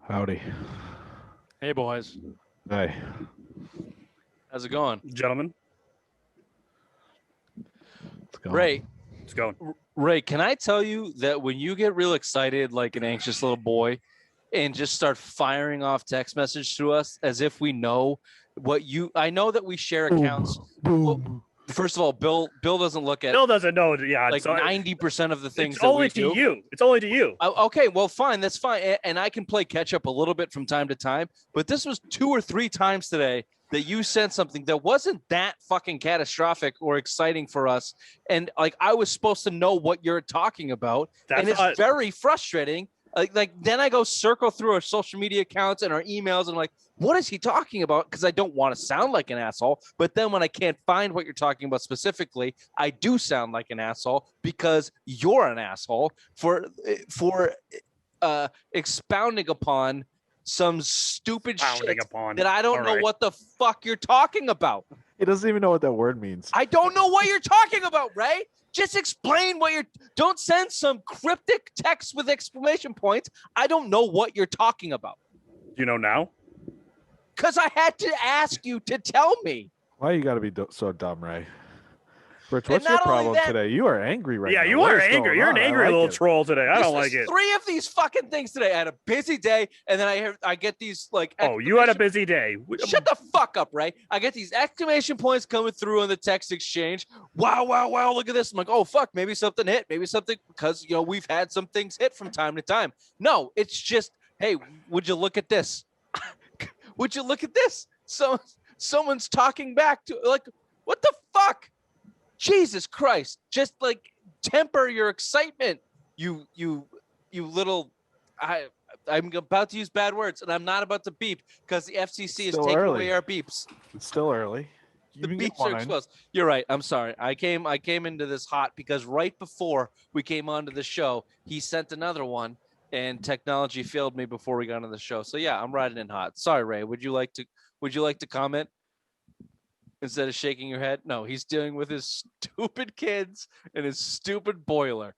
Howdy. Hey, boys. Hey. How's it going? Gentlemen, Let's go. Ray, it's going. Ray, can I tell you that when you get real excited like an anxious little boy and just start firing off text message to us as if we know what you I know that we share accounts. Boom. First of all, Bill doesn't look at Bill doesn't know. Yeah, like so 90% of the things it's that only we to do. you. It's only to you. Okay, well, fine. That's fine. And I can play catch up a little bit from time to time. But this was 2 or 3 times today that you sent something that wasn't that fucking catastrophic or exciting for us. And like, I was supposed to know what you're talking about. And it's very frustrating. Like then I go circle through our social media accounts and our emails and I'm like, what is he talking about? Because I don't want to sound like an asshole. But then when I can't find what you're talking about specifically, I do sound like an asshole because you're an asshole for expounding upon some stupid shit that I don't know what the fuck you're talking about. He doesn't even know what that word means. I don't know what you're talking about, Ray. Just explain what you're. Don't send some cryptic text with exclamation points. I don't know what you're talking about. You know now? Because I had to ask you to tell me. Why you got to be so dumb, Ray? Rich, what's your problem today? You are angry right now. Yeah, you are angry. You're an angry little troll today. I don't like it. 3 of these fucking things today. I had a busy day, and then I get these like. Oh, you had a busy day. Shut the fuck up, Ray. I get these exclamation points coming through on the text exchange. Wow, wow, wow! Look at this. I'm like, oh fuck, maybe something hit. Maybe something because we've had some things hit from time to time. No, it's just, hey, would you look at this? Would you look at this? So someone's talking back to like, what the fuck? Jesus Christ, just like temper your excitement, you little. I'm about to use bad words, and I'm not about to beep because the FCC is taking away our beeps. It's still early. The beeps are exposed. You're right. I'm sorry. I came into this hot because right before we came onto the show, he sent another one, and technology failed me before we got on the show. So yeah, I'm riding in hot. Sorry, Ray. Would you like to comment? Instead of shaking your head, no, he's dealing with his stupid kids and his stupid boiler.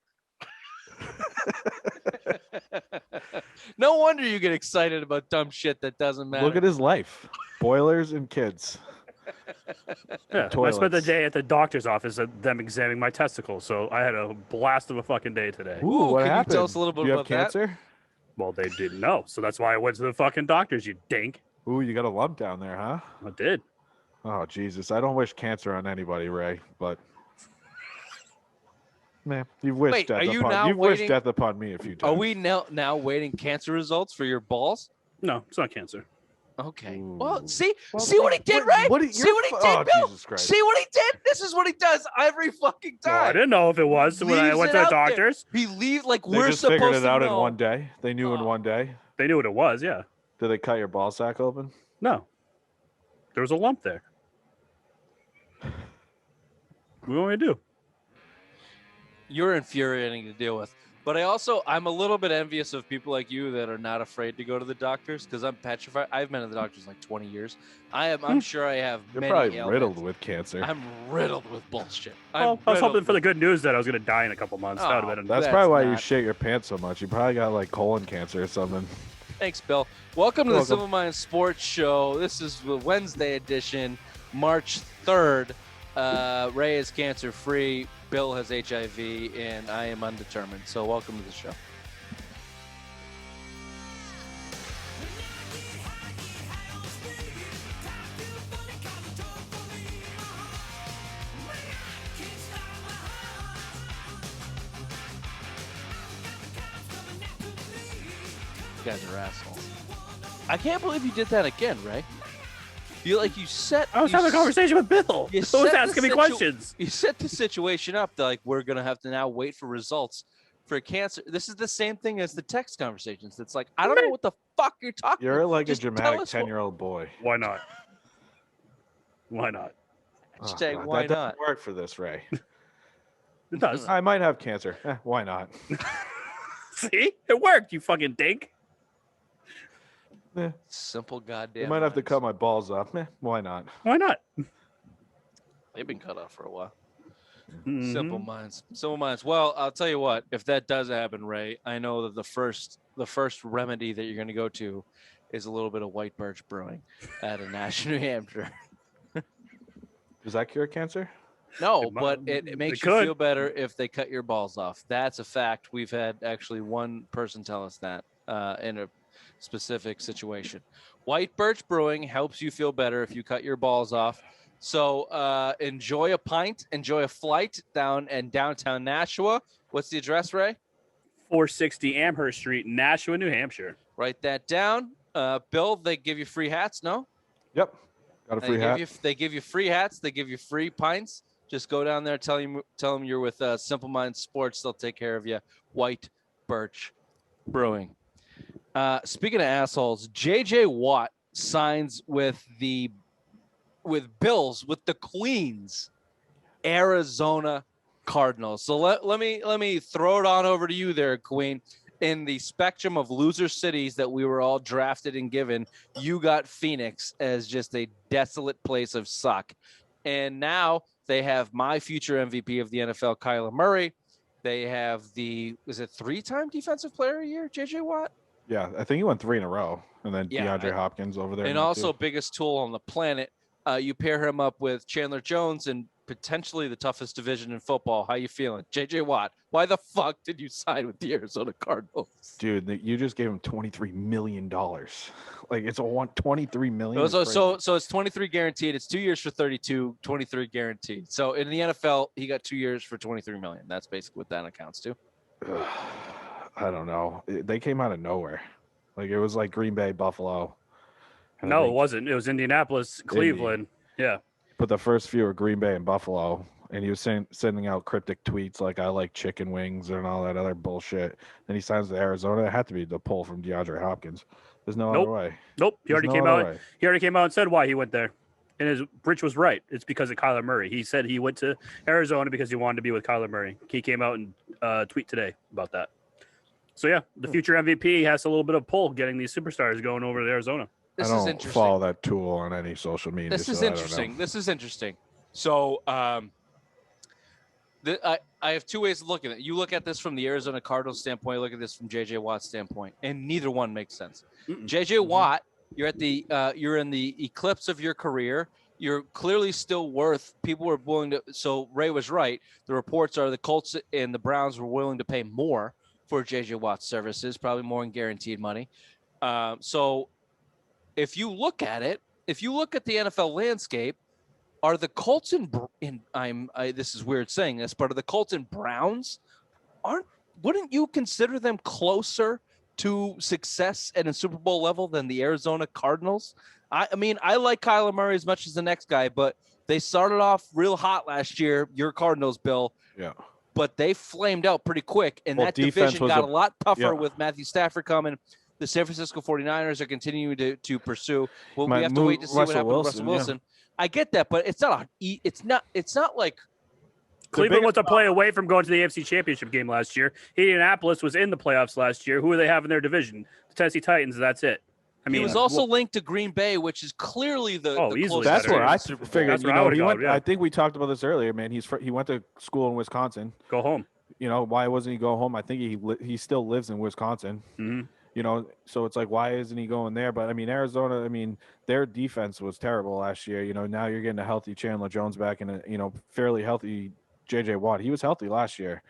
No wonder you get excited about dumb shit that doesn't matter. Look at his life. Boilers and kids. Yeah, I spent the day at the doctor's office at them examining my testicles, so I had a blast of a fucking day today. Ooh, what happened? You tell us a little bit you about have cancer? that? Well, they didn't know, so that's why I went to the fucking doctors, you dink. Ooh, you got a lump down there, huh? I did. Oh, Jesus. I don't wish cancer on anybody, Ray, but man, you've wished death upon me a few times. Are we now waiting cancer results for your balls? No, it's not cancer. Okay. Ooh. Well, see what he did, Ray? See what he did, Bill? Jesus Christ. See what he did? This is what he does every fucking time. No, I didn't know if it was when I went to the doctors. He leaves like They we're just supposed figured it out to in know. one day. They knew in one day. They knew what it was, yeah. Did they cut your ball sack open? No. There was a lump there. What do you want me to do? You're infuriating to deal with. But I'm a little bit envious of people like you that are not afraid to go to the doctors because I'm petrified. I've been to the doctors like 20 years. I'm sure I have You're many probably ailments. riddled with cancer. I'm riddled with bullshit. Well, I was hoping for the good news that I was going to die in a couple months. Oh, That would have been That's probably why you shit your pants so much. You probably got like colon cancer or something. Thanks, Bill. Welcome to the Simple Minds Sports Show. This is the Wednesday edition, March 3rd. Ray is cancer-free, Bill has HIV, and I am undetermined. So welcome to the show. You guys are assholes. I can't believe you did that again, Ray. I was having a conversation with Bill. Who was asking me questions? You set the situation up that like we're gonna have to now wait for results for cancer. This is the same thing as the text conversations. It's like I don't know what the fuck you're talking about. You're like Just a dramatic 10-year-old boy. Why not? Why not? Hashtag why that not? doesn't work for this, Ray. It does. I might have cancer. Why not? See? It worked, you fucking dink. Simple goddamn. You might have to minds. cut my balls off. Why not? Why not? They've been cut off for a while. Mm-hmm. Simple minds. Well, I'll tell you what. If that does happen, Ray, I know that the first remedy that you're going to go to is a little bit of white birch brewing at a National New Hampshire. Does that cure cancer? No, but it makes you feel better if they cut your balls off. That's a fact. We've had actually one person tell us that in a specific situation. White birch brewing helps you feel better if you cut your balls off. So enjoy a pint, enjoy a flight down in downtown Nashua. What's the address, Ray? 460 Amherst Street, Nashua, New Hampshire. Write that down. Bill, they give you free hats, no? Yep. Got a free hat. They give you free hats. They give you free pints. Just go down there, tell them you're with Simple Minds Sports. They'll take care of you. White Birch Brewing. Speaking of assholes, J.J. Watt signs with the Queens, Arizona Cardinals. So let me throw it on over to you there, Queen. In the spectrum of loser cities that we were all drafted and given, you got Phoenix as just a desolate place of suck. And now they have my future MVP of the NFL, Kyler Murray. They have is it 3-time defensive player of the year, J.J. Watt? Yeah, I think he won 3 in a row. And then DeAndre Hopkins over there. And also biggest tool on the planet. You pair him up with Chandler Jones and potentially the toughest division in football. How you feeling? J.J. Watt, why the fuck did you sign with the Arizona Cardinals? Dude, you just gave him $23 million. Like, it's $23 million. So it's 23 guaranteed. It's 2 years for 32, 23 guaranteed. So in the NFL, he got 2 years for $23 million. That's basically what that accounts to. I don't know. They came out of nowhere. Like, it was like Green Bay, Buffalo. No, it wasn't. It was Indianapolis, Cleveland. Yeah. But the first few were Green Bay and Buffalo. And he was sending out cryptic tweets like, I like chicken wings and all that other bullshit. Then he signs with Arizona. It had to be the pull from DeAndre Hopkins. There's no other way. Nope. He already came out and said why he went there. And Rich was right. It's because of Kyler Murray. He said he went to Arizona because he wanted to be with Kyler Murray. He came out and tweet today about that. So, yeah, the future MVP has a little bit of pull getting these superstars going over to Arizona. I don't follow that tool on any social media. This is interesting. So I have two ways of looking at it. You look at this from the Arizona Cardinals standpoint. You look at this from J.J. Watt's standpoint, and neither one makes sense. J.J. Watt, you're in the eclipse of your career. You're clearly still worth. People were willing to. So Ray was right. The reports are the Colts and the Browns were willing to pay more for J.J. Watt's services, probably more in guaranteed money. So if you look at it, if you look at the NFL landscape, are the Colts this is weird saying this, but are the Colts and Browns, wouldn't you consider them closer to success at a Super Bowl level than the Arizona Cardinals? I mean, I like Kyler Murray as much as the next guy, but they started off real hot last year, your Cardinals, Bill. Yeah. But they flamed out pretty quick, and that division got a lot tougher with Matthew Stafford coming. The San Francisco 49ers are continuing to pursue. Well, we have to wait to see what happens with Russell Wilson. Yeah. I get that, but it's not like Cleveland was a play away from going to the AFC Championship game last year. Indianapolis was in the playoffs last year. Who do they have in their division? The Tennessee Titans. That's it. I mean, he was also linked to Green Bay, which is clearly the easily. That's where I figured. I think we talked about this earlier, man. He went to school in Wisconsin. Go home. Why wasn't he going home? I think he still lives in Wisconsin. Mm-hmm. So it's like, why isn't he going there? But I mean, Arizona, their defense was terrible last year. Now you're getting a healthy Chandler Jones back and a, fairly healthy J.J. Watt. He was healthy last year.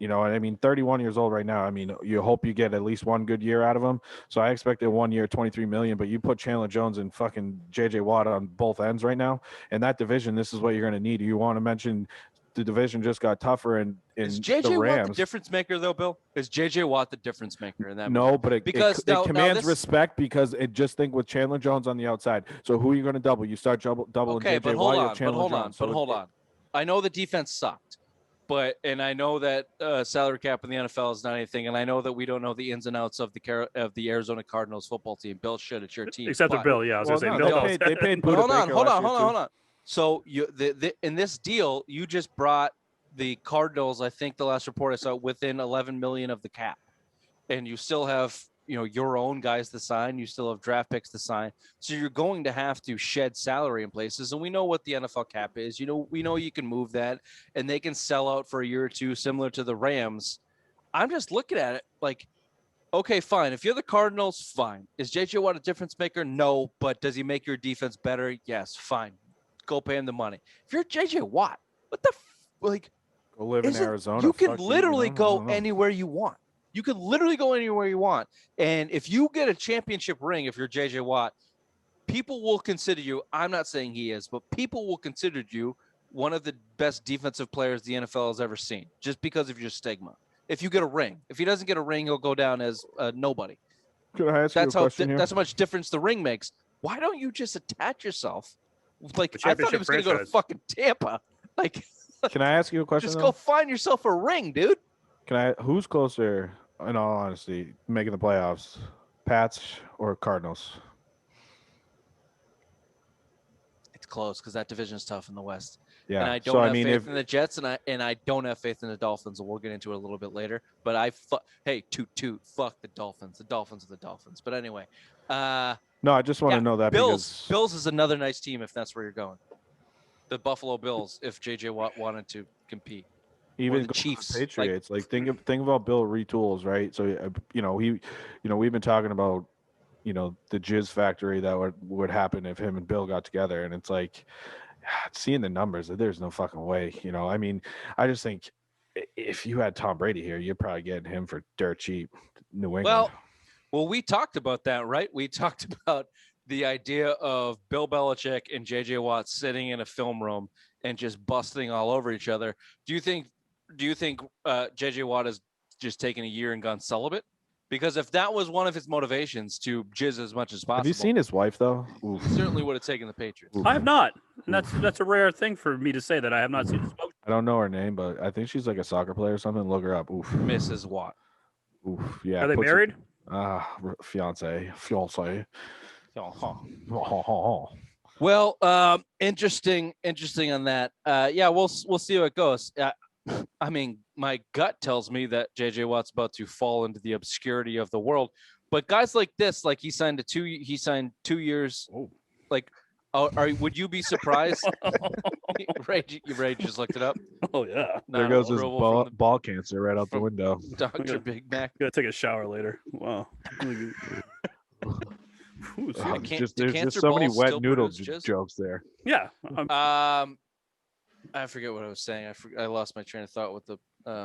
31 years old right now. You hope you get at least one good year out of him. So I expected 1 year, $23 million, but you put Chandler Jones and fucking J.J. Watt on both ends right now. And that division, this is what you're going to need. You want to mention the division just got tougher in is J.J. the Rams. Watt the difference maker, though, Bill? Is J.J. Watt the difference maker in that? No, but it commands respect because just think with Chandler Jones on the outside. So who are you going to double? You start doubling J.J. Watt. Hold on. I know the defense sucked, and I know that salary cap in the NFL is not anything, and I know that we don't know the ins and outs of the Arizona Cardinals football team. Bill should. It's your team. Except for Bill, yeah. I was going to say Bill. They paid hold on. So in this deal, you just brought the Cardinals, I think the last report I saw, within $11 million of the cap, and you still have your own guys to sign. You still have draft picks to sign. So you're going to have to shed salary in places. And we know what the NFL cap is. We know you can move that and they can sell out for a year or two, similar to the Rams. I'm just looking at it like, okay, fine. If you're the Cardinals, fine. Is JJ Watt a difference maker? No. But does he make your defense better? Yes. Fine. Go pay him the money. If you're JJ Watt, what the go live in Arizona. You can literally go anywhere you want. You can literally go anywhere you want. And if you get a championship ring, if you're JJ Watt, people will consider you. I'm not saying he is, but people will consider you one of the best defensive players the NFL has ever seen, just because of your stigma. If you get a ring, if he doesn't get a ring, he'll go down as nobody. Could I ask you a question here? That's how much difference the ring makes. Why don't you just attach yourself? Like, I thought he was going to go to fucking Tampa. Like, can I ask you a question? Just go find yourself a ring, dude. Who's closer, in all honesty, making the playoffs, Pats or Cardinals? It's close because that division is tough in the West. Yeah, and I don't have faith in the Jets, and I don't have faith in the Dolphins, and we'll get into it a little bit later. But hey, toot, fuck the Dolphins. The Dolphins are the Dolphins. But anyway, no, I just want to know that Bills is another nice team if that's where you're going. The Buffalo Bills, if JJ Watt wanted to compete. Even the Chiefs, Patriots. Like think about Bill retools, right? So we've been talking about the jizz factory that would happen if him and Bill got together, and it's like seeing the numbers, there's no fucking way. I mean, I just think if you had Tom Brady here, you're probably getting him for dirt cheap. New England. Well, we talked about that, right? We talked about the idea of Bill Belichick and JJ Watt sitting in a film room and just busting all over each other. Do you think JJ Watt has just taken a year and gone celibate? Because if that was one of his motivations to jizz as much as possible. Have you seen his wife though? Oof. He certainly would have taken the Patriots. I have not. And that's a rare thing for me to say that I have not seen his wife. I don't know her name, but I think she's like a soccer player or something. Look her up. Oof. Mrs. Watt. Oof. Yeah. Are they married? Fiance. Well, interesting on that. We'll see how it goes. I mean, my gut tells me that JJ Watt's about to fall into the obscurity of the world. But guys like this, like he signed 2 years. Oh. Like, would you be surprised? Ray just looked it up. Oh yeah. There goes his ball cancer right out the window. Dr. Big Mac. Gotta take a shower later. Wow. There's so many wet noodle jokes there. Yeah. I forget what I was saying. I lost my train of thought with the.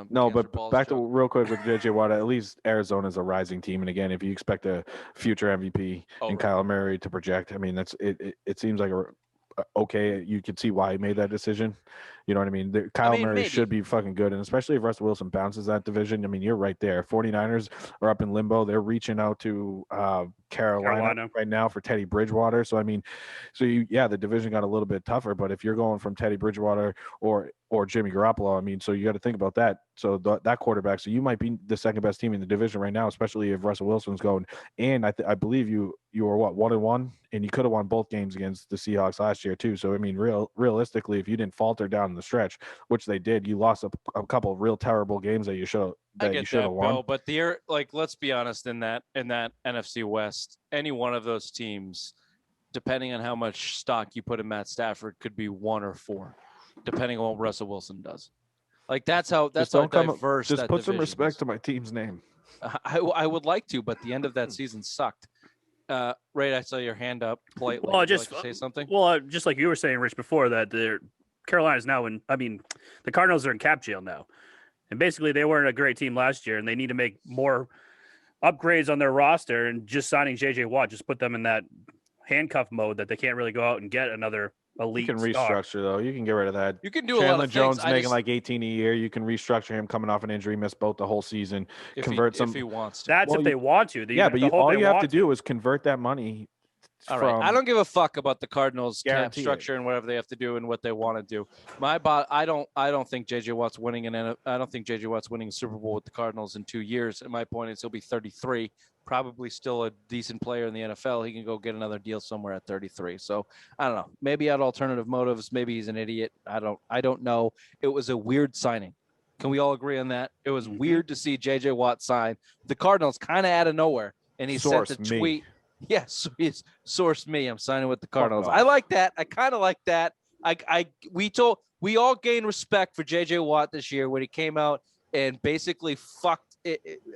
No, but back to real quick with JJ Watt. At least Arizona's a rising team, and again, if you expect a future MVP in Kyler Murray to project, I mean, that's it. It seems like okay. You can see why he made that decision. You know what I mean? Kyler Murray should be fucking good, and especially if Russell Wilson bounces that division. I mean, you're right there. 49ers are up in limbo. They're reaching out to Carolina right now for Teddy Bridgewater. So I mean, the division got a little bit tougher. But if you're going from Teddy Bridgewater or Jimmy Garoppolo, I mean, so you got to think about that. So that quarterback. So you might be the second best team in the division right now, especially if Russell Wilson's going. And I believe you were 1-1, and you could have won both games against the Seahawks last year too. So I mean, realistically, if you didn't falter down the stretch, which they did, you lost a couple of real terrible games that you should have won. Bill, but let's be honest, in that NFC West, any one of those teams, depending on how much stock you put in Matt Stafford, could be 1 or 4, depending on what Russell Wilson does. Like that's how diverse. Just put some respect to my team's name. I would like to, but the end of that season sucked. Ray, I saw your hand up politely. Well, say something. Well, just like you were saying, Rich, before that, Carolina's now the Cardinals are in cap jail now. And basically they weren't a great team last year and they need to make more upgrades on their roster, and just signing JJ Watt just put them in that handcuff mode that they can't really go out and get another elite. You can restructure though. You can get rid of that. You can do a lot of Jones things. making like 18 a year. You can restructure him coming off an injury, miss both the whole season. If he wants to. That's if they want to. But all you have to do is convert that money. All right. I don't give a fuck about the Cardinals cap structure and whatever they have to do and what they want to do. I don't think JJ Watt's winning I don't think JJ Watt's winning a Super Bowl with the Cardinals in 2 years. And my point is he'll be 33, probably still a decent player in the NFL. He can go get another deal somewhere at 33. So I don't know. Maybe he had alternative motives. Maybe he's an idiot. I don't know. It was a weird signing. Can we all agree on that? It was weird to see JJ Watt sign the Cardinals kind of out of nowhere. and he Source sent a me. tweet. Yes, he's sourced me. I'm signing with the Cardinals. off. I like that. I kind of like that. We all gained respect for JJ Watt this year when he came out and basically fucked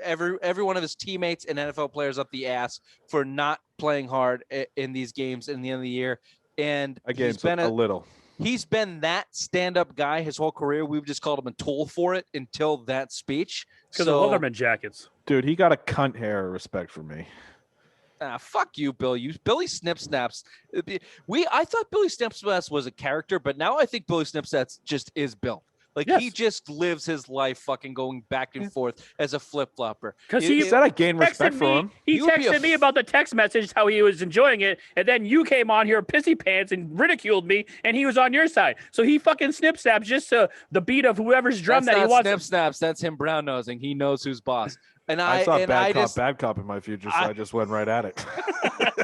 every one of his teammates and NFL players up the ass for not playing hard in these games in the end of the year. And Again, he's been a little. He's been that stand-up guy his whole career. We've just called him a tool for it until that speech. Because of Leatherman jackets. Dude, he got a cunt hair of respect for me. Fuck you, Bill. Billy Snip Snaps. I thought Billy Snip Snaps was a character, but now I think Billy Snip Snaps just is Bill. Like, he just lives his life fucking going back and forth as a flip-flopper. Because he said I gained respect for him. He texted me about the text message, how he was enjoying it, and then you came on here pissy pants and ridiculed me, and he was on your side. So he fucking snip snaps just to the beat of whoever's drum that's that he not wants. Snip Snaps. That's him brown nosing. He knows who's boss. And I saw bad cop in my future, so I just went right at it.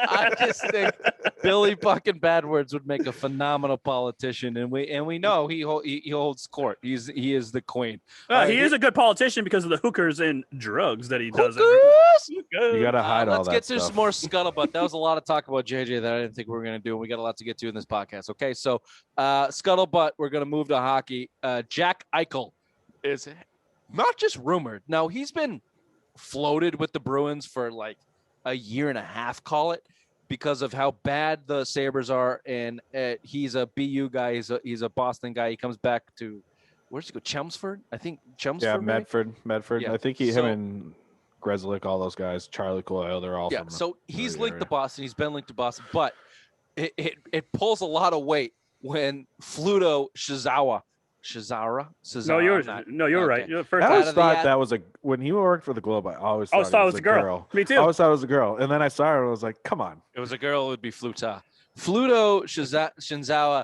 I just think Billy fucking Badwords would make a phenomenal politician, and we know he holds court. He is the queen. He is a good politician because of the hookers and drugs that he does. You gotta hide all that. Let's get to stuff. some more scuttlebutt. That was a lot of talk about JJ that I didn't think we were gonna do, and we got a lot to get to in this podcast. Okay, so scuttlebutt. We're gonna move to hockey. Jack Eichel is not just rumored. Now, he's been floated with the Bruins for like a year and a half, call it, because of how bad the Sabres are. And he's a BU guy. He's a Boston guy. He comes back to, where's he go? Chelmsford? I think Chelmsford. Yeah, maybe? Medford. Yeah. I think him and Grzelcyk, all those guys, Charlie Coyle, they're all from so he's linked to Boston. He's been linked to Boston, but it pulls a lot of weight when Fluto Shizara. No, you're right. You're first. I always thought that was when he worked for the Globe. I always thought it was a girl. Me too. I always thought it was a girl, and then I saw her and I was like, "Come on!" It was a girl. It would be Fluto Shinzawa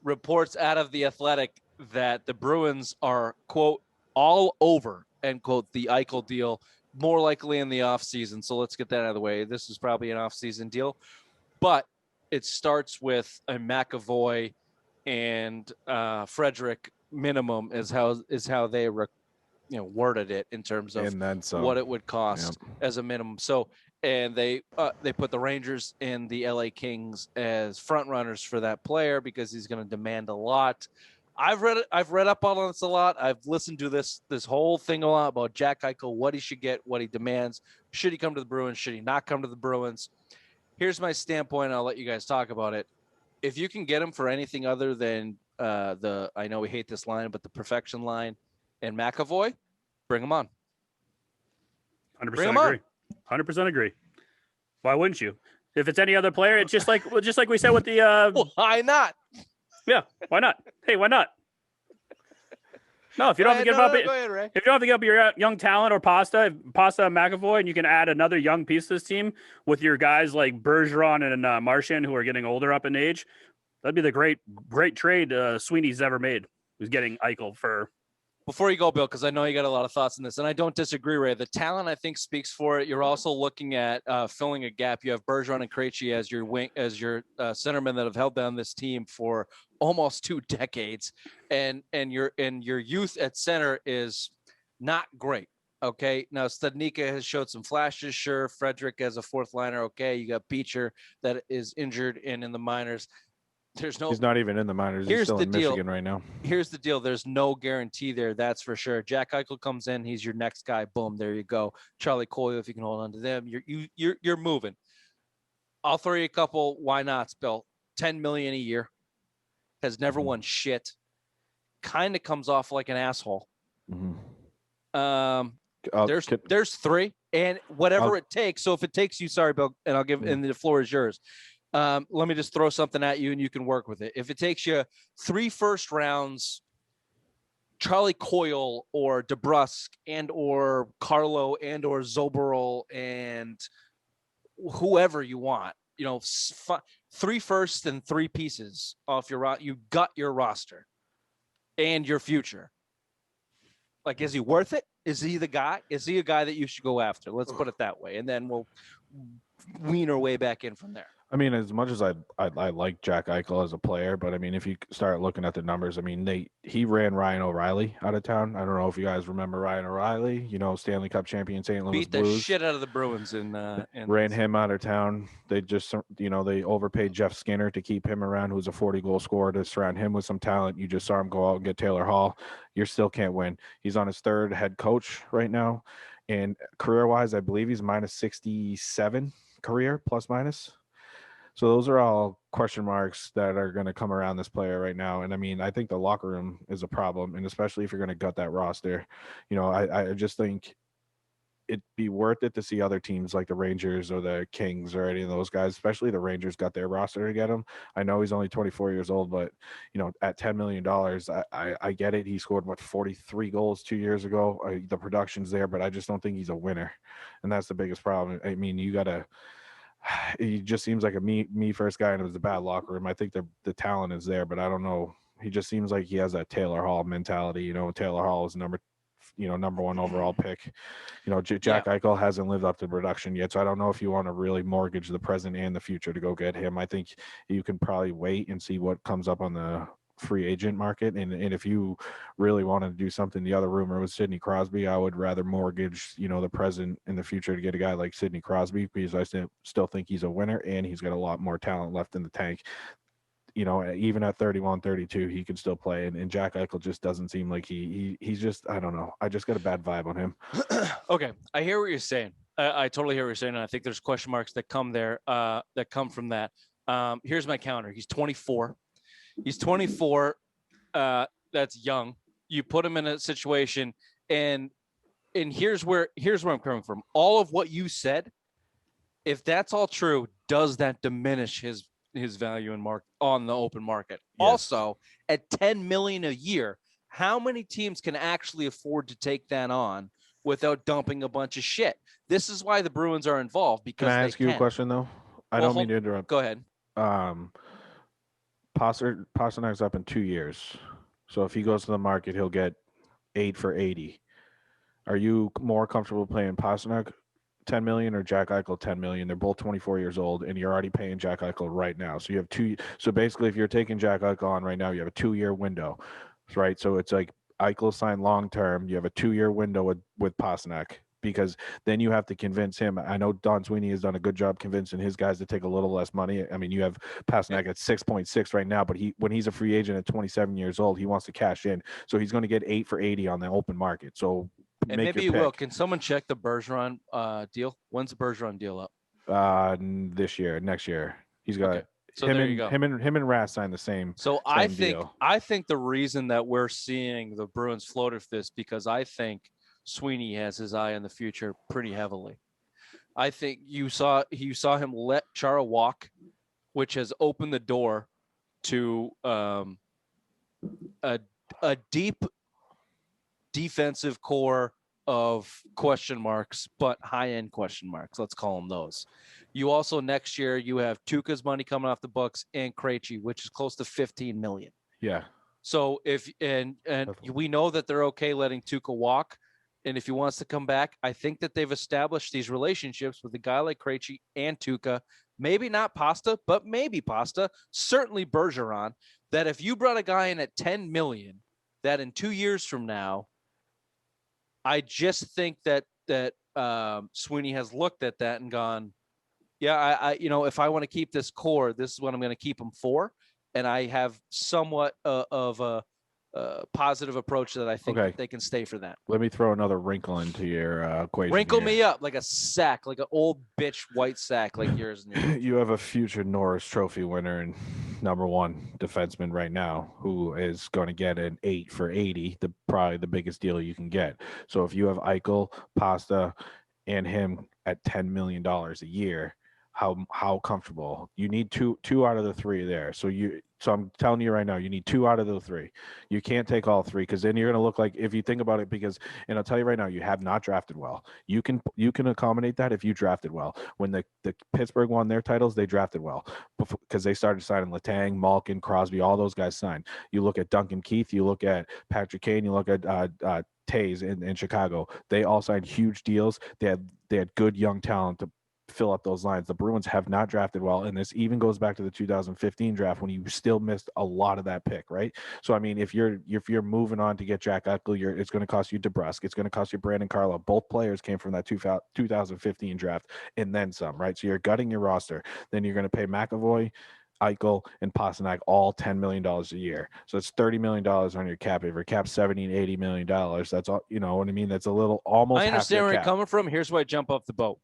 reports out of the Athletic that the Bruins are, quote, all over, end quote, the Eichel deal, more likely in the offseason. So let's get that out of the way. This is probably an offseason deal, but it starts with a McAvoy and Frederick minimum is how they worded it in terms of what it would cost as a minimum. So, and they put the Rangers and the LA Kings as front runners for that player because he's going to demand a lot. I've read up on this a lot. I've listened to this whole thing a lot about Jack Eichel, what he should get, what he demands. Should he come to the Bruins? Should he not come to the Bruins? Here's my standpoint. I'll let you guys talk about it. If you can get him for anything other than I know we hate this line, but the perfection line and McAvoy, bring him on. 100% agree. 100% agree. Why wouldn't you? If it's any other player, it's just like we said with the. Why not? Yeah, why not? Hey, why not? No, if you don't have to give up, if you don't have to give up your young talent or Pasta and McAvoy, and you can add another young piece to this team with your guys like Bergeron and Marchand, who are getting older up in age, that'd be the great trade Sweeney's ever made. Who's getting Eichel for? Before you go, Bill, because I know you got a lot of thoughts on this, and I don't disagree, Ray. The talent, I think, speaks for it. You're also looking at filling a gap. You have Bergeron and Krejci as your centermen that have held down this team for almost 2 decades, and your youth at center is not great. Okay, now Studnicka has showed some flashes. Sure, Frederick as a fourth liner. Okay, you got Beecher that is injured and in the minors. He's not even in the minors. He's still in Michigan right now. Here's the deal. There's no guarantee there. That's for sure. Jack Eichel comes in. He's your next guy. Boom. There you go. Charlie Coyle, if you can hold on to them, you're moving. I'll throw you a couple. Why not, Bill? $10 million a year. Has never won shit. Kind of comes off like an asshole. There's 3 and whatever it takes. So if it takes you, sorry, Bill, and I'll give, and the floor is yours. Let me just throw something at you and you can work with it. If it takes you 3 first rounds, Charlie Coyle or DeBrusque and or Carlo and or Zoberl and whoever you want, 3 firsts and 3 pieces off you got your roster and your future. Like, is he worth it? Is he the guy? Is he a guy that you should go after? Let's put it that way. And then we'll wean our way back in from there. I mean, as much as I like Jack Eichel as a player, but I mean, if you start looking at the numbers, I mean, he ran Ryan O'Reilly out of town. I don't know if you guys remember Ryan O'Reilly, Stanley Cup champion St. Louis Beat the Blues. shit out of the Bruins in Ran him out of town. They just, they overpaid Jeff Skinner to keep him around, who's a 40-goal scorer, to surround him with some talent. You just saw him go out and get Taylor Hall. You still can't win. He's on his third head coach right now, and career-wise, I believe he's minus 67 career, plus minus. So those are all question marks that are going to come around this player right now. And I mean, I think the locker room is a problem, and especially if you're going to gut that roster, I just think it'd be worth it to see other teams like the Rangers or the Kings or any of those guys, especially the Rangers got their roster to get him. I know he's only 24 years old, but at $10 million, I get it. He scored 43 goals 2 years ago. The production's there, but I just don't think he's a winner. And that's the biggest problem. I mean, he just seems like a me first guy, and it was a bad locker room. I think the talent is there, but I don't know. He just seems like he has that Taylor Hall mentality. Taylor Hall is number one overall pick. Jack Eichel hasn't lived up to production yet, so I don't know if you want to really mortgage the present and the future to go get him. I think you can probably wait and see what comes up on the free agent market, and if you really wanted to do something, the other rumor was Sidney Crosby. I would rather mortgage the present and the future to get a guy like Sidney Crosby, because I still think he's a winner and he's got a lot more talent left in the tank. Even at 31, 32, he can still play, and Jack Eichel just doesn't seem like he's just, I don't know, I just got a bad vibe on him. Okay, I hear what you're saying. I totally hear what you're saying, and I think there's question marks that come there that come from that. Here's my counter. He's 24. He's 24. That's young. You put him in a situation, and here's where I'm coming from. All of what you said, if that's all true, does that diminish his value on the open market? Yes. Also, at $10 million a year, how many teams can actually afford to take that on without dumping a bunch of shit? This is why the Bruins are involved, because can I ask you a question though? I don't mean to interrupt. Go ahead. Pasternak's up in 2 years. So if he goes to the market, he'll get 8 for 80. Are you more comfortable playing Pastrnak $10 million or Jack Eichel $10 million? They're both 24 years old, and you're already paying Jack Eichel right now. So you have two. So basically, if you're taking Jack Eichel on right now, you have a 2-year window, right? So it's like Eichel signed long term. You have a 2-year window with Pastrnak, because then you have to convince him. I know Don Sweeney has done a good job convincing his guys to take a little less money. I mean, you have Pastrnak at 6.6 right now, but when he's a free agent at 27 years old, he wants to cash in. So he's going to get 8 for 80 on the open market. So and maybe you will. Can someone check the Bergeron deal? When's the Bergeron deal up? Next year. He's got okay. So there you go. Him and Rass signed the same. So same deal. I think the reason that we're seeing the Bruins floated for this, because I think Sweeney has his eye on the future pretty heavily. I think you saw him let Chara walk, which has opened the door to a deep defensive core of question marks, but high-end question marks. Let's call them those. You also, next year, you have Tuukka's money coming off the books and Krejci, which is close to $15 million. Yeah. So and we know that they're okay letting Tuukka walk. And if he wants to come back, I think that they've established these relationships with a guy like Krejci and Tuukka, maybe not Pasta, but maybe Pasta, certainly Bergeron, that if you brought a guy in at $10 million, that in 2 years from now, I just think that Sweeney has looked at that and gone, yeah, I if I want to keep this core, this is what I'm going to keep them for. And I have somewhat of a positive approach that I think that they can stay for that. Let me throw another wrinkle into your equation. Wrinkle me up like a sack, like an old bitch white sack like yours. You have a future Norris Trophy winner and #1 defenseman right now who is going to get an 8 for 80, probably the biggest deal you can get. So if you have Eichel, Pasta, and him at $10 million a year, how comfortable? You need two out of the 3 there. So I'm telling you right now, you need 2 out of the 3. You can't take all 3, because then you're going to look like, if you think about it, and I'll tell you right now, you have not drafted well. You can accommodate that if you drafted well. When the Pittsburgh won their titles, they drafted well because they started signing Letang, Malkin, Crosby, all those guys signed. You look at Duncan Keith, you look at Patrick Kane, you look at Taves in Chicago. They all signed huge deals. They had good young talent fill up those lines. The Bruins have not drafted well, and this even goes back to the 2015 draft when you still missed a lot of that pick, right? So I mean, if you're moving on to get Jack Eichel, it's going to cost you DeBrusque, it's going to cost you Brandon Carlo. Both players came from that 2015 draft and then some, right? So you're gutting your roster. Then you're going to pay McAvoy, Eichel, and Pastrnak all $10 million a year. So it's $30 million on your cap. If your cap's $70 and $80 million, that's all, you know what I mean? That's a little almost. I understand where you're coming from. Here's where I jump off the boat.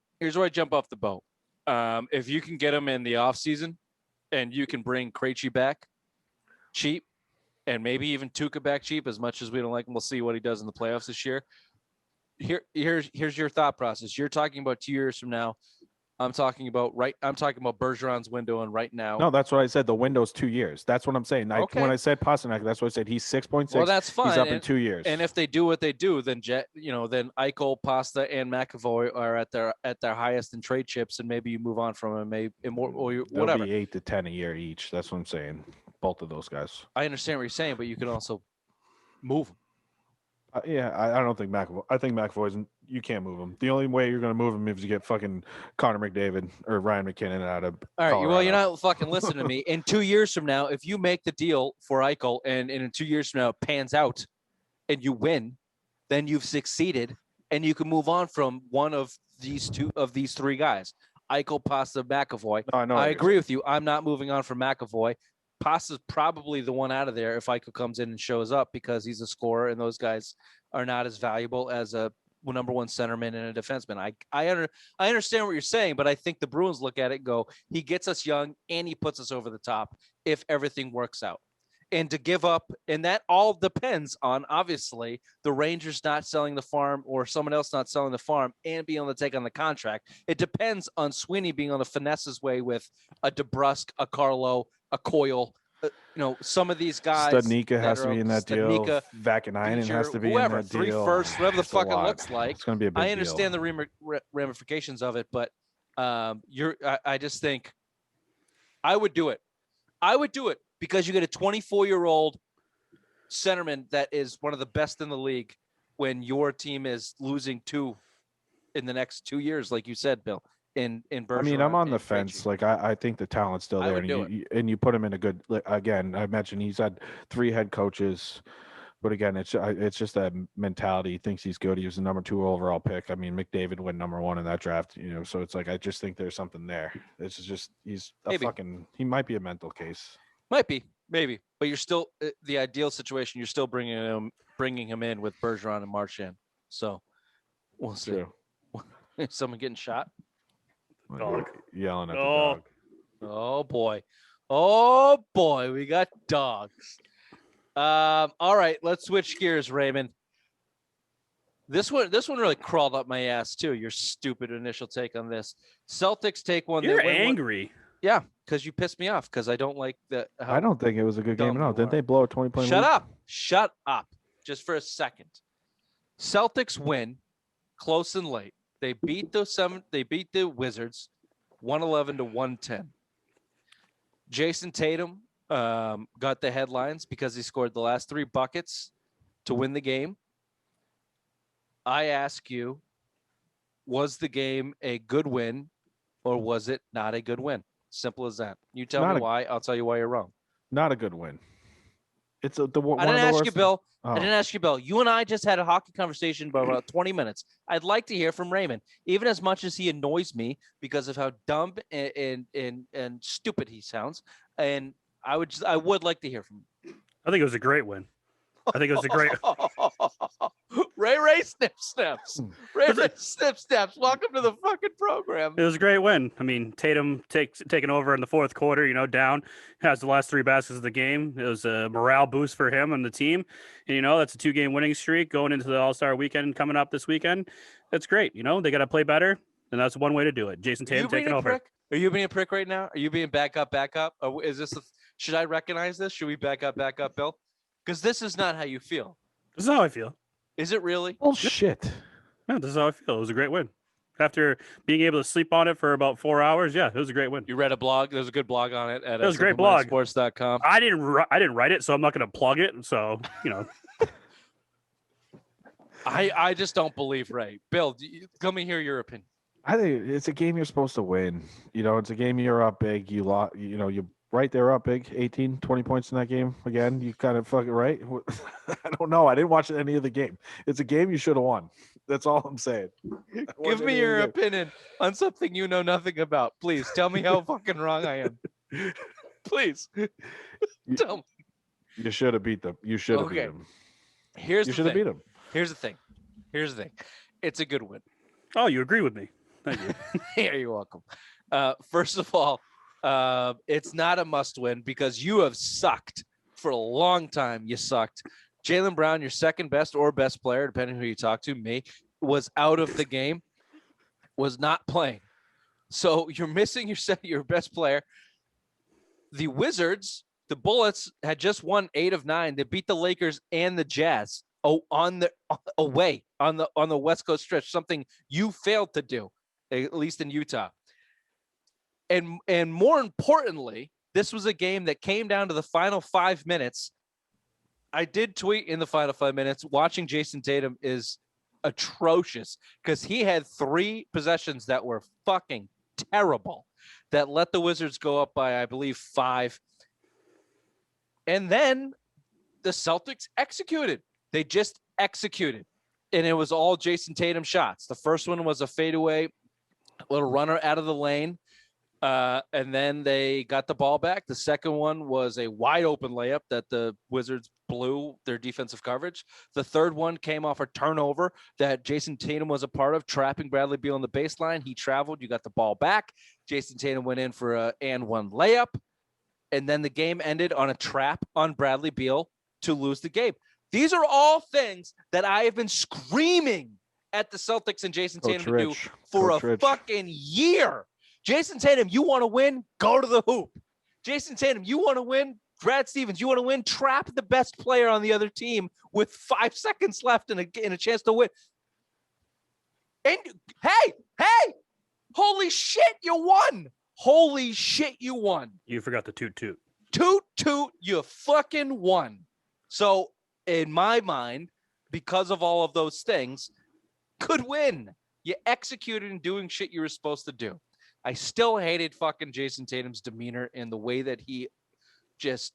If you can get him in the offseason and you can bring Krejci back cheap and maybe even Tuukka back cheap, as much as we don't like him, we'll see what he does in the playoffs this year. Here's your thought process. You're talking about 2 years from now. I'm talking about Bergeron's window, and right now. No, that's what I said. The window's 2 years. That's what I'm saying. Okay. When I said Pastrnak, that's what I said. He's 6.6. Well, that's fine. He's up in 2 years. And if they do what they do, then then Eichel, Pasta, and McAvoy are at their highest in trade chips, and maybe you move on from them, maybe more or whatever. They'll be 8 to 10 a year each. That's what I'm saying. Both of those guys. I understand what you're saying, but you can also move them. I don't think McAvoy. I think McAvoy's. You can't move him. The only way you're going to move him is you get fucking Connor McDavid or Ryan McKinnon out of. All right. Colorado. Well, you're not fucking listening to me. In 2 years from now, if you make the deal for Eichel and in 2 years from now it pans out, and you win, then you've succeeded, and you can move on from one of these three guys: Eichel, Pasta, McAvoy. No, I know. I agree with you. I'm not moving on from McAvoy. Pasta's probably the one out of there if Eichel comes in and shows up because he's a scorer, and those guys are not as valuable as a number one centerman and a defenseman. I understand what you're saying, but I think the Bruins look at it and go, he gets us young and he puts us over the top if everything works out. And to give up, and that all depends on, obviously, the Rangers not selling the farm or someone else not selling the farm and being able to take on the contract. It depends on Sweeney being on the finesse's way with a DeBrusque, a Carlo, a Coyle, some of these guys. Studnicka has to be in that deal. Vakanainen has to be whoever, in that 3 deal. firsts, whatever the fuck it looks like. It's going to be a big I understand deal. the ramifications of it, but I just think I would do it. I would do it because you get a 24-year-old centerman that is one of the best in the league when your team is losing 2 in the next 2 years, like you said, Bill. In Bergeron, I mean, I'm on the fence. Krejci. Like, I think the talent's still there, and you put him in a good. Again, I mentioned he's had 3 head coaches, but again, it's just that mentality. He thinks he's good. He was the number 2 overall pick. I mean, McDavid went number 1 in that draft. So it's like I just think there's something there. It's just he's a he might be a mental case. Might be, maybe, but you're still the ideal situation. You're still bringing him in with Bergeron and Marchand. So we'll see. True. Someone getting shot. Dog. Yelling at the dog. Oh boy, we got dogs. All right, let's switch gears, Raymond. This one really crawled up my ass too. Your stupid initial take on this. Celtics take one. You're angry. Yeah, because you pissed me off because I don't like that. I don't think it was a good game at all. Didn't they blow a 20-point lead? Shut up. Just for a second. Celtics win, close and late. They beat the Wizards 111 to 110. Jason Tatum got the headlines because he scored the last 3 buckets to win the game. I ask you, was the game a good win or was it not a good win? Simple as that. You tell me why. I'll tell you why you're wrong. Not a good win. It's one I didn't ask you, Bill. Oh. I didn't ask you, Bill. You and I just had a hockey conversation for about 20 minutes. I'd like to hear from Raymond, even as much as he annoys me because of how dumb and stupid he sounds. And I would like to hear from him. I think it was a great win. I think it was a great. Ray snip snaps. Ray snip snaps. Welcome to the fucking program. It was a great win. I mean, Tatum taking over in the fourth quarter. Down, has the last 3 baskets of the game. It was a morale boost for him and the team. And that's a 2-game winning streak going into the All-Star weekend coming up this weekend. That's great. They got to play better, and that's one way to do it. Jason Tatum taking over. Are you being a prick right now? Are you being back up? Or is this? Should I recognize this? Should we back up, Bill? Because this is not how you feel. This is how I feel. Is it really? Oh, shit. Yeah, this is how I feel. It was a great win. After being able to sleep on it for about 4 hours, yeah, it was a great win. You read a blog? There's a good blog on it. It was a great blog. Sports.com. I didn't write it, so I'm not going to plug it. So, I just don't believe Ray. Bill, let me hear your opinion. I think it's a game you're supposed to win. It's a game you're up big. You lost. You right there up big, 18, 20 points in that game. Again, you kind of fucking right. I don't know. I didn't watch any of the game. It's a game you should have won. That's all I'm saying. Give me your opinion on something you know nothing about. Please tell me how fucking wrong I am. Please tell me. You should have beat them. You should have beat them. You should have beat them. Here's the thing. It's a good win. Oh, you agree with me? Thank you. Yeah, you're welcome. First of all, it's not a must win because you have sucked for a long time. You sucked. Jaylen Brown, your second best or best player, depending who you talk to, me, was out of the game, was not playing. So you're missing your best player. The Wizards, the Bullets, had just won 8 of 9. They beat the Lakers and the Jazz on the West Coast stretch, something you failed to do, at least in Utah. And more importantly, this was a game that came down to the final 5 minutes. I did tweet in the final 5 minutes, watching Jason Tatum is atrocious because he had 3 possessions that were fucking terrible that let the Wizards go up by, I believe, 5. And then the Celtics executed. They just executed. And it was all Jason Tatum shots. The first one was a fadeaway, little runner out of the lane. And then they got the ball back. The second one was a wide open layup that the Wizards blew their defensive coverage. The third one came off a turnover that Jason Tatum was a part of, trapping Bradley Beal on the baseline. He traveled. You got the ball back. Jason Tatum went in for a and one layup. And then the game ended on a trap on Bradley Beal to lose the game. These are all things that I have been screaming at the Celtics and Jason Tatum to do for a fucking year. Jason Tatum, you want to win? Go to the hoop. Jason Tatum, you want to win? Brad Stevens, you want to win? Trap the best player on the other team with 5 seconds left and a chance to win. And hey, holy shit, you won. Holy shit, you won. You forgot the toot. Toot, you fucking won. So in my mind, because of all of those things, could win. You executed in doing shit you were supposed to do. I still hated fucking Jason Tatum's demeanor and the way that he just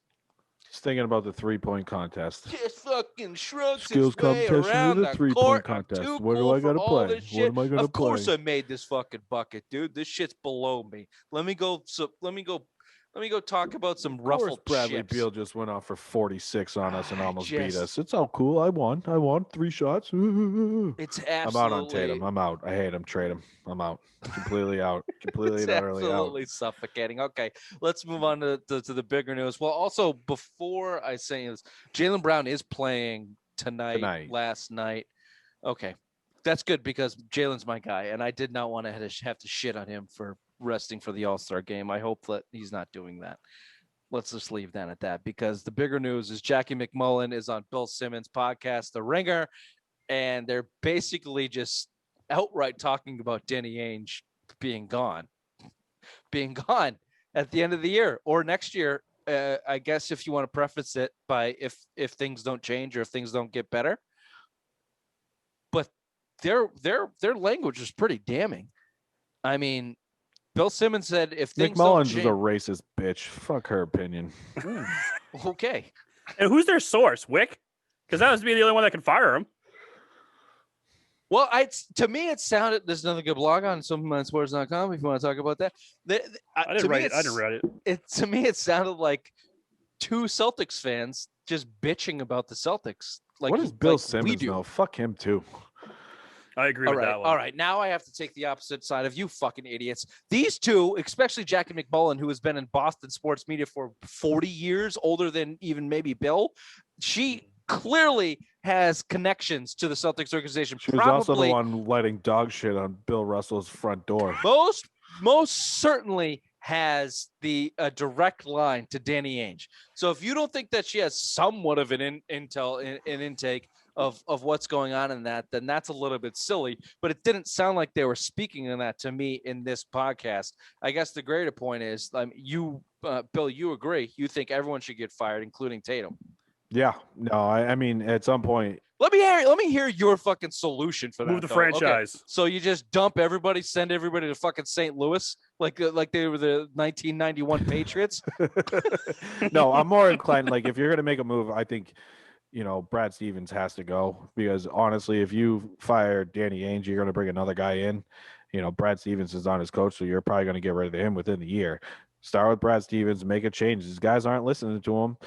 thinking about the 3-point contest. Just fucking shrugs Skills his way around the 3-point contest. What do I got to play? What am I going to play? Of course I made this fucking bucket, dude. This shit's below me. Let me go talk about some ruffled Bradley chips. Beal just went off for 46 on us and almost beat us. It's all cool. I won 3 shots. It's absolutely. I'm out on Tatum. I'm out. I hate him. Trade him. I'm out. Completely out. Completely and utterly out. Absolutely suffocating. Okay, let's move on to the bigger news. Well, also before I say this, Jaylen Brown is playing tonight. Last night. Okay, that's good because Jaylen's my guy, and I did not want to have to shit on him for resting for the All-Star game. I hope that he's not doing that. Let's just leave that at that because the bigger news is Jackie MacMullen is on Bill Simmons' podcast, The Ringer, and they're basically just outright talking about Danny Ainge being gone at the end of the year or next year. I guess if you want to preface it by if things don't change or if things don't get better, but their language is pretty damning. I mean, Bill Simmons said if things MacMullen's don't is a racist bitch. Fuck her opinion. Okay. And who's their source? Wick? Because that was be the only one that can fire him. Well, to me, it sounded. There's another good blog on SupermanSports.com if you want to talk about that. I didn't read it. To me, it sounded like 2 Celtics fans just bitching about the Celtics. Like, what does Bill Simmons know? Fuck him too. I agree with that one. All right. Now I have to take the opposite side of you fucking idiots. These two, especially Jackie MacMullen, who has been in Boston sports media for 40 years, older than even maybe Bill. She clearly has connections to the Celtics organization. She was also the one letting dog shit on Bill Russell's front door. Most certainly has a direct line to Danny Ainge. So if you don't think that she has somewhat of an intake of what's going on in that, then that's a little bit silly. But it didn't sound like they were speaking on that to me in this podcast. I guess the greater point is, Bill, you agree. You think everyone should get fired, including Tatum. Yeah. No, I mean, at some point, Let me hear your fucking solution for that. Move the though. franchise. Okay. So you just dump everybody, send everybody to fucking St. Louis, like they were the 1991 Patriots. No, I'm more inclined. Like, if you're gonna make a move, I think, Brad Stevens has to go, because honestly, if you fire Danny Ainge, you're gonna bring another guy in. Brad Stevens is on his coach, so you're probably gonna get rid of him within the year. Start with Brad Stevens, make a change. These guys aren't listening to him.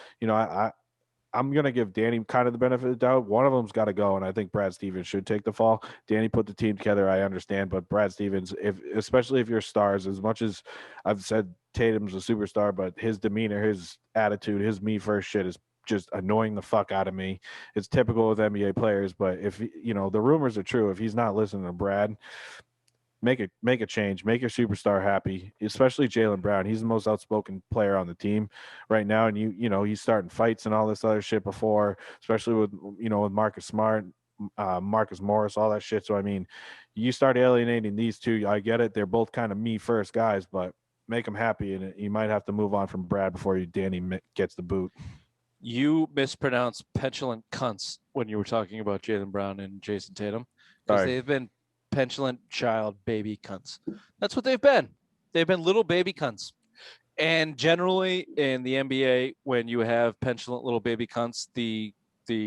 I'm going to give Danny kind of the benefit of the doubt. One of them's got to go, and I think Brad Stevens should take the fall. Danny put the team together, I understand, but Brad Stevens, especially if you're stars, as much as I've said Tatum's a superstar, but his demeanor, his attitude, his me first shit is just annoying the fuck out of me. It's typical with NBA players, but if the rumors are true, if he's not listening to Brad, make a change, make your superstar happy, especially Jaylen Brown. He's the most outspoken player on the team right now, and he's starting fights and all this other shit before, especially with with Marcus Smart, Marcus Morris, all that shit. So I mean, you start alienating these two. I get it; they're both kind of me first guys, but make them happy, and you might have to move on from Brad before Danny gets the boot. You mispronounced petulant cunts when you were talking about Jaylen Brown and Jason Tatum, because they've been petulant child baby cunts. That's what they've been. They've been little baby cunts. And generally in the NBA, when you have petulant little baby cunts, the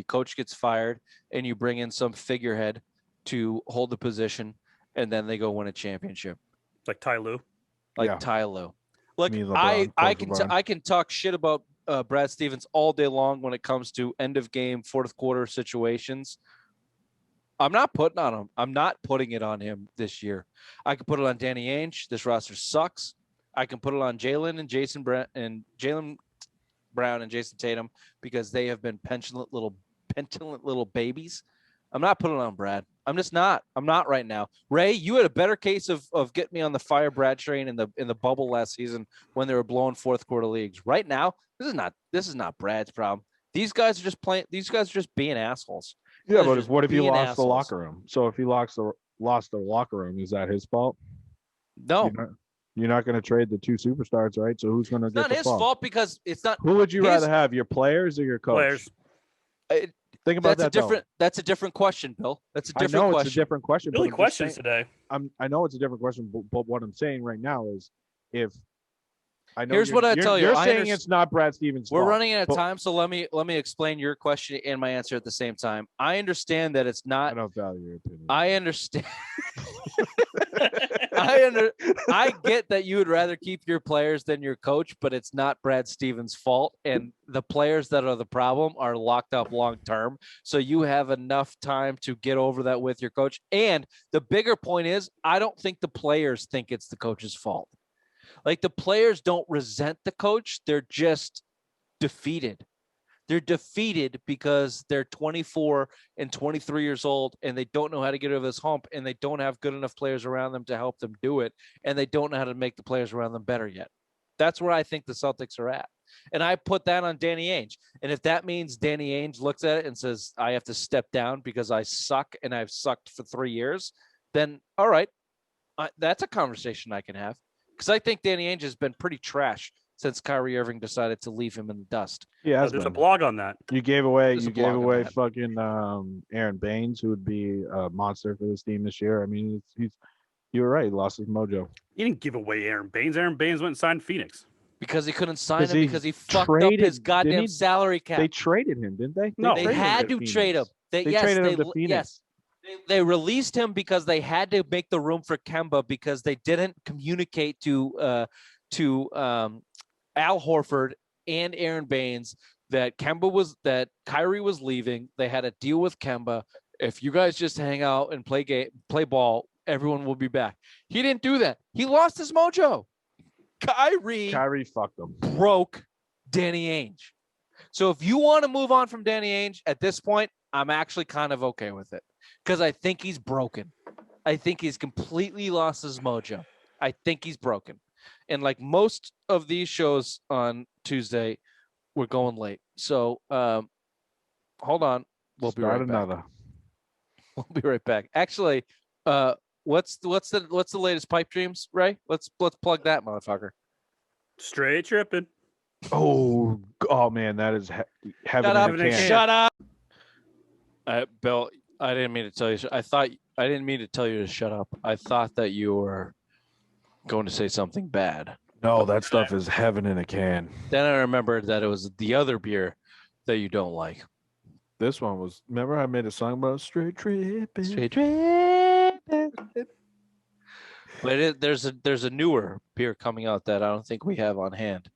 coach gets fired and you bring in some figurehead to hold the position, and then they go win a championship. Like Ty Lue. Ty Lue. Look, I can talk shit about Brad Stevens all day long when it comes to end of game, fourth quarter situations. I'm not putting it on him this year. I can put it on Danny Ainge. This roster sucks. I can put it on Jaylen Brown and Jason Tatum, because they have been petulant little babies. I'm not putting it on Brad. I'm just not. I'm not right now. Ray, you had a better case of getting me on the fire Brad train in the bubble last season when they were blowing fourth quarter leagues. Right now, this is not Brad's problem. These guys are just playing. These guys are just being assholes. Yeah, but what if he lost the locker room? So if he lost the locker room, is that his fault? No. You're not going to trade the two superstars, right? So who's going to get the fall? It's not his fault, because it's not. Who would you rather have, your players or your coach? Players. Think about that. That's a different question, Bill. That's a different question. It's a different question. Really questions today. I know it's a different question, but what I'm saying right now is, if I know here's what I tell you. You're saying it's not Brad Stevens' fault. We're running out of time, so let me explain your question and my answer at the same time. I understand that it's not. I don't value your opinion. I understand. I get that you would rather keep your players than your coach, but it's not Brad Stevens' fault, and the players that are the problem are locked up long term. So you have enough time to get over that with your coach. And the bigger point is, I don't think the players think it's the coach's fault. Like, the players don't resent the coach. They're just defeated. They're defeated because they're 24 and 23 years old, and they don't know how to get over this hump, and they don't have good enough players around them to help them do it, and they don't know how to make the players around them better yet. That's where I think the Celtics are at. And I put that on Danny Ainge. And if that means Danny Ainge looks at it and says, I have to step down because I suck and I've sucked for 3 years, then all right, that's a conversation I can have. Because I think Danny Ainge has been pretty trash since Kyrie Irving decided to leave him in the dust. Yeah, there's a blog on that. You gave away fucking Aaron Baines, who would be a monster for this team this year. I mean, you were right. He lost his mojo. You didn't give away Aaron Baines. Aaron Baines went and signed Phoenix. Because he couldn't sign him because he fucked up his goddamn salary cap. They traded him, didn't they? No, they had to trade him. They traded him to Phoenix. Yes. They released him because they had to make the room for Kemba, because they didn't communicate to Al Horford and Aaron Baines that Kyrie was leaving. They had to deal with Kemba. If you guys just hang out and play ball, everyone will be back. He didn't do that. He lost his mojo. Kyrie fucked him. Broke Danny Ainge. So if you want to move on from Danny Ainge at this point, I'm actually kind of okay with it, because I think he's broken. I think he's completely lost his mojo. I think he's broken. And like most of these shows on Tuesday, we're going late. So hold on. We'll be right back. We'll be right back. Actually, what's the latest pipe dreams, Ray? Let's plug that motherfucker. Straight tripping. Oh man, that is heaven. Shut up. Bill, I didn't mean to tell you. I didn't mean to tell you to shut up. I thought that you were going to say something bad. No, that stuff is heaven in a can. Then I remembered that it was the other beer that you don't like. This one was. Remember, I made a song about straight tripping. Straight tripping. But there's a newer beer coming out that I don't think we have on hand.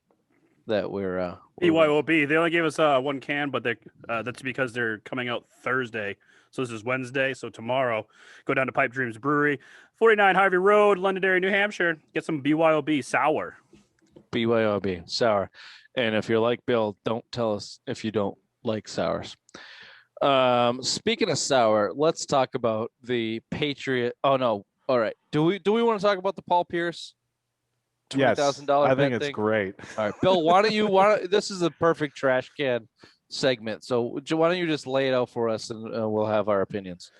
That we're BYOB. They only gave us one can, but that's because they're coming out Thursday. So this is Wednesday. So tomorrow, go down to Pipe Dreams Brewery, 49 Harvey Road, Londonderry, New Hampshire. Get some BYOB sour. BYOB sour. And if you're like Bill, don't tell us if you don't like sours. Speaking of sour, let's talk about the Patriot. Oh no! All right. Do we want to talk about the Paul Pierce? Yes, $20,000 I think it's thing? great. All right, Bill. This is a perfect trash can segment. So why don't you just lay it out for us, and we'll have our opinions.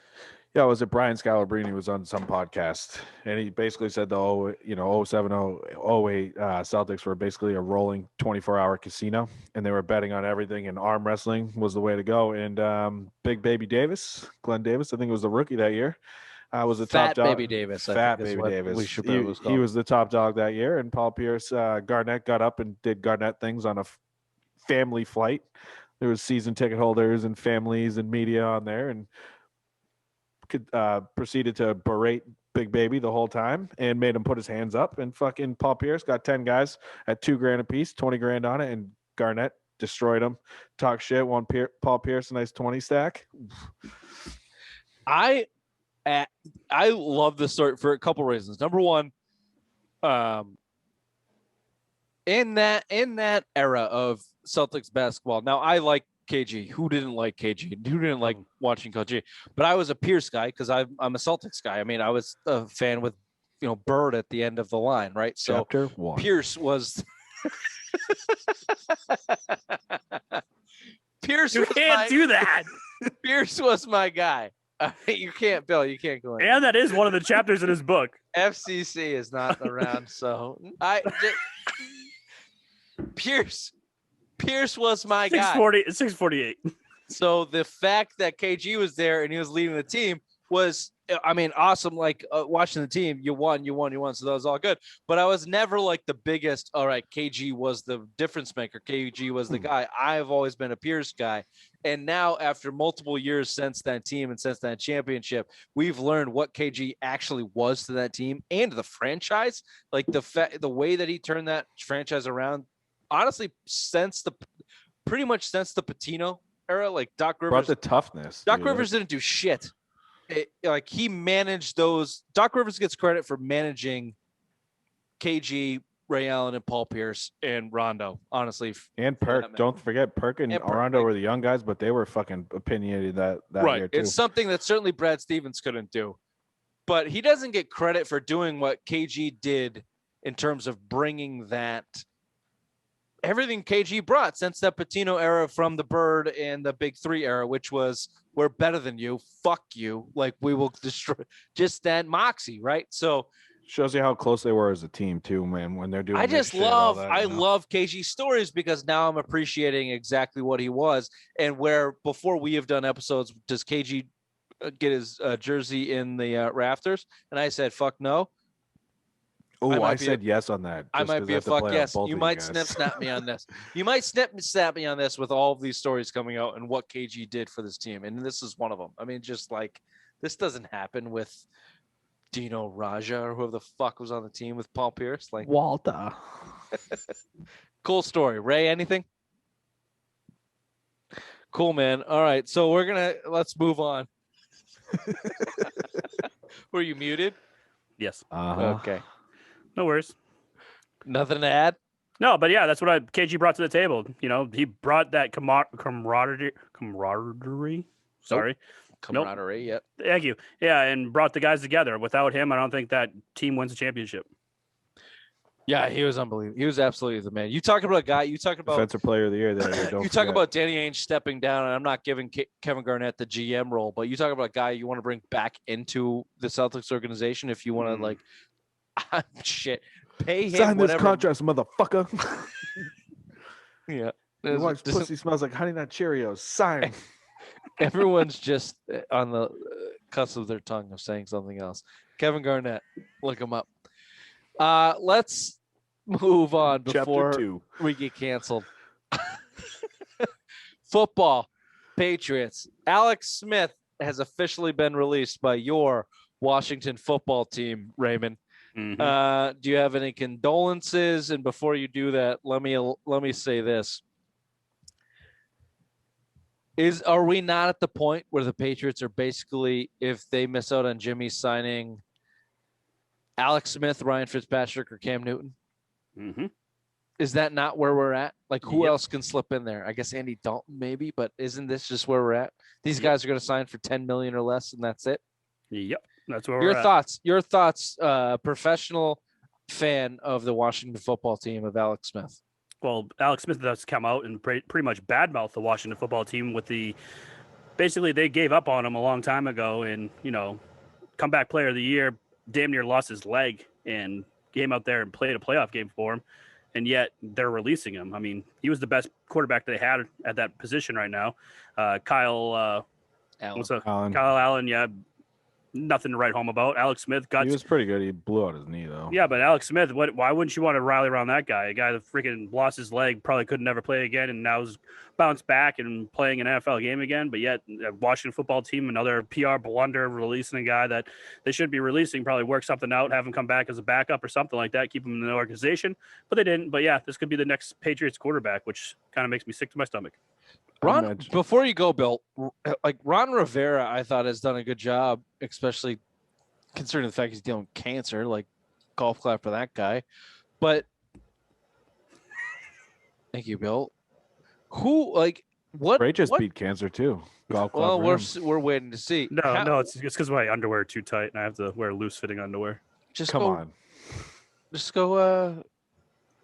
Yeah, was it Brian Scalabrine was on some podcast, and he basically said the 07, 08 Celtics were basically a rolling 24-hour casino, and they were betting on everything, and arm wrestling was the way to go. And Big Baby Davis, Glenn Davis, I think it was the rookie that year, was the top dog. Baby Davis. Fat Baby Davis. He was the top dog that year, and Paul Pierce, Garnett got up and did Garnett things on a family flight. There was season ticket holders and families and media on there, and proceeded to berate Big Baby the whole time and made him put his hands up. And fucking Paul Pierce got 10 guys at $2,000 a piece, 20 grand on it, and Garnett destroyed him. Talk shit, won Paul Pierce a nice 20 stack. I love this story for a couple reasons. Number one, in that era of Celtics basketball. Now I like KG. Who didn't like KG? Who didn't like watching KG? But I was a Pierce guy because I'm a Celtics guy. I mean, I was a fan with Bird at the end of the line, right? So Chapter 1. Pierce was. You can't do that. Pierce was my guy. You can't, Bill. You can't go in. And that is one of the chapters in his book. FCC is not around, so Pierce was my guy. 648. So the fact that KG was there and he was leading the team was, I mean, awesome. Like watching the team, you won. So that was all good. But I was never like the biggest. All right, KG was the difference maker. KG was the guy. I've always been a Pierce guy. And now after multiple years since that team and since that championship, we've learned what KG actually was to that team and the franchise. Like the way that he turned that franchise around, honestly, pretty much since the Patino era, like Doc Rivers brought the toughness. Doc Rivers didn't do shit. Like he managed those. Doc Rivers gets credit for managing KG, Ray Allen, and Paul Pierce and Rondo. Honestly, and Perk. Don't forget Perk and Rondo were the young guys, but they were fucking opinionated that right. year too. It's something that certainly Brad Stevens couldn't do, but he doesn't get credit for doing what KG did in terms of bringing that. Everything KG brought since that Patino era from the Bird and the Big Three era, which was we're better than you, fuck you, like we will destroy, just that moxie, right? So shows you how close they were as a team too, man. When they're doing, I love KG's stories because now I'm appreciating exactly what he was, and where before we have done episodes, does KG get his jersey in the rafters? And I said, fuck no. Oh, I said yes on that. I might be a fuck yes. You might snap me on this. You might snap me on this with all of these stories coming out and what KG did for this team. And this is one of them. I mean, just like this doesn't happen with Dino Raja or whoever the fuck was on the team with Paul Pierce. Like Walter. Cool story. Ray, anything? Cool, man. All right. So let's move on. Were you muted? Yes. Okay. No worries. Nothing to add? No, but yeah, that's what KG brought to the table. He brought that camaraderie. Sorry. Camaraderie, yep. Thank you. Yeah, and brought the guys together. Without him, I don't think that team wins a championship. Yeah, he was unbelievable. He was absolutely the man. You talk about a guy. You talk about defensive player of the year. You talk about Danny Ainge stepping down, and I'm not giving Kevin Garnett the GM role, but you talk about a guy you want to bring back into the Celtics organization if you want to shit. Pay him sign whatever. this contract, motherfucker. Yeah. Your wife's pussy smells like Honey Nut Cheerios. Sign. Everyone's just on the cusp of their tongue of saying something else. Kevin Garnett, look him up. Let's move on before we get canceled. Football, Patriots. Alex Smith has officially been released by your Washington football team, Raymond. Mm-hmm. Do you have any condolences? And before you do that, let me say this. Are we not at the point where the Patriots are basically, if they miss out on Jimmy signing Alex Smith, Ryan Fitzpatrick, or Cam Newton? Mm-hmm. Is that not where we're at? Like, who else can slip in there? I guess Andy Dalton maybe, but isn't this just where we're at? These guys are going to sign for $10 million or less, and that's it. Yep, that's where we're at. Your thoughts, professional fan of the Washington football team of Alex Smith. Well, Alex Smith has come out and pretty much badmouthed the Washington football team with basically they gave up on him a long time ago, and comeback player of the year, damn near lost his leg and came out there and played a playoff game for him, and yet they're releasing him. I mean, he was the best quarterback they had at that position right now. Kyle Allen, yeah. Nothing to write home about. Alex Smith he was pretty good. He blew out his knee though. Yeah, but Alex Smith, why wouldn't you want to rally around that guy? A guy that freaking lost his leg, probably could never play again, and now is bounced back and playing an NFL game again. But yet, Washington football team, another PR blunder, releasing a guy that they should be releasing, probably work something out, have him come back as a backup or something like that, keep him in the organization. But they didn't. But yeah, this could be the next Patriots quarterback, which kind of makes me sick to my stomach. Ron, before you go, Bill, like Ron Rivera, I thought has done a good job, especially considering the fact he's dealing with cancer. Like, golf clap for that guy. But thank you, Bill. Ray just beat cancer too. Golf clap. Well, we're waiting to see. No, it's because my underwear are too tight and I have to wear loose fitting underwear. Just go,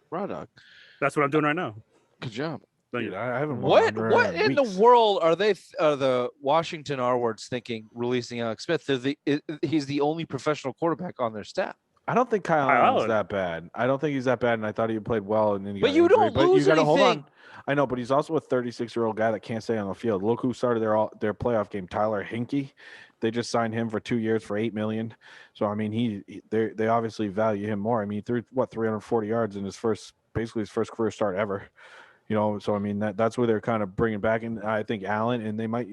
raw dog. That's what I'm doing right now. Good job. Dude, I haven't. What in the world are the Washington R-words thinking releasing Alex Smith? He's the only professional quarterback on their staff. I don't think Kyle Allen is that bad. I don't think he's that bad, and I thought he played well. And then but you don't lose anything. Hold on. I know, but he's also a 36-year-old guy that can't stay on the field. Look who started their playoff game, Tyler Hinkie. They just signed him for 2 years for $8 million. So I mean, they obviously value him more. I mean, he threw 340 yards in his first career start ever. So I mean that's where they're kind of bringing back in. I think Allen, and they might.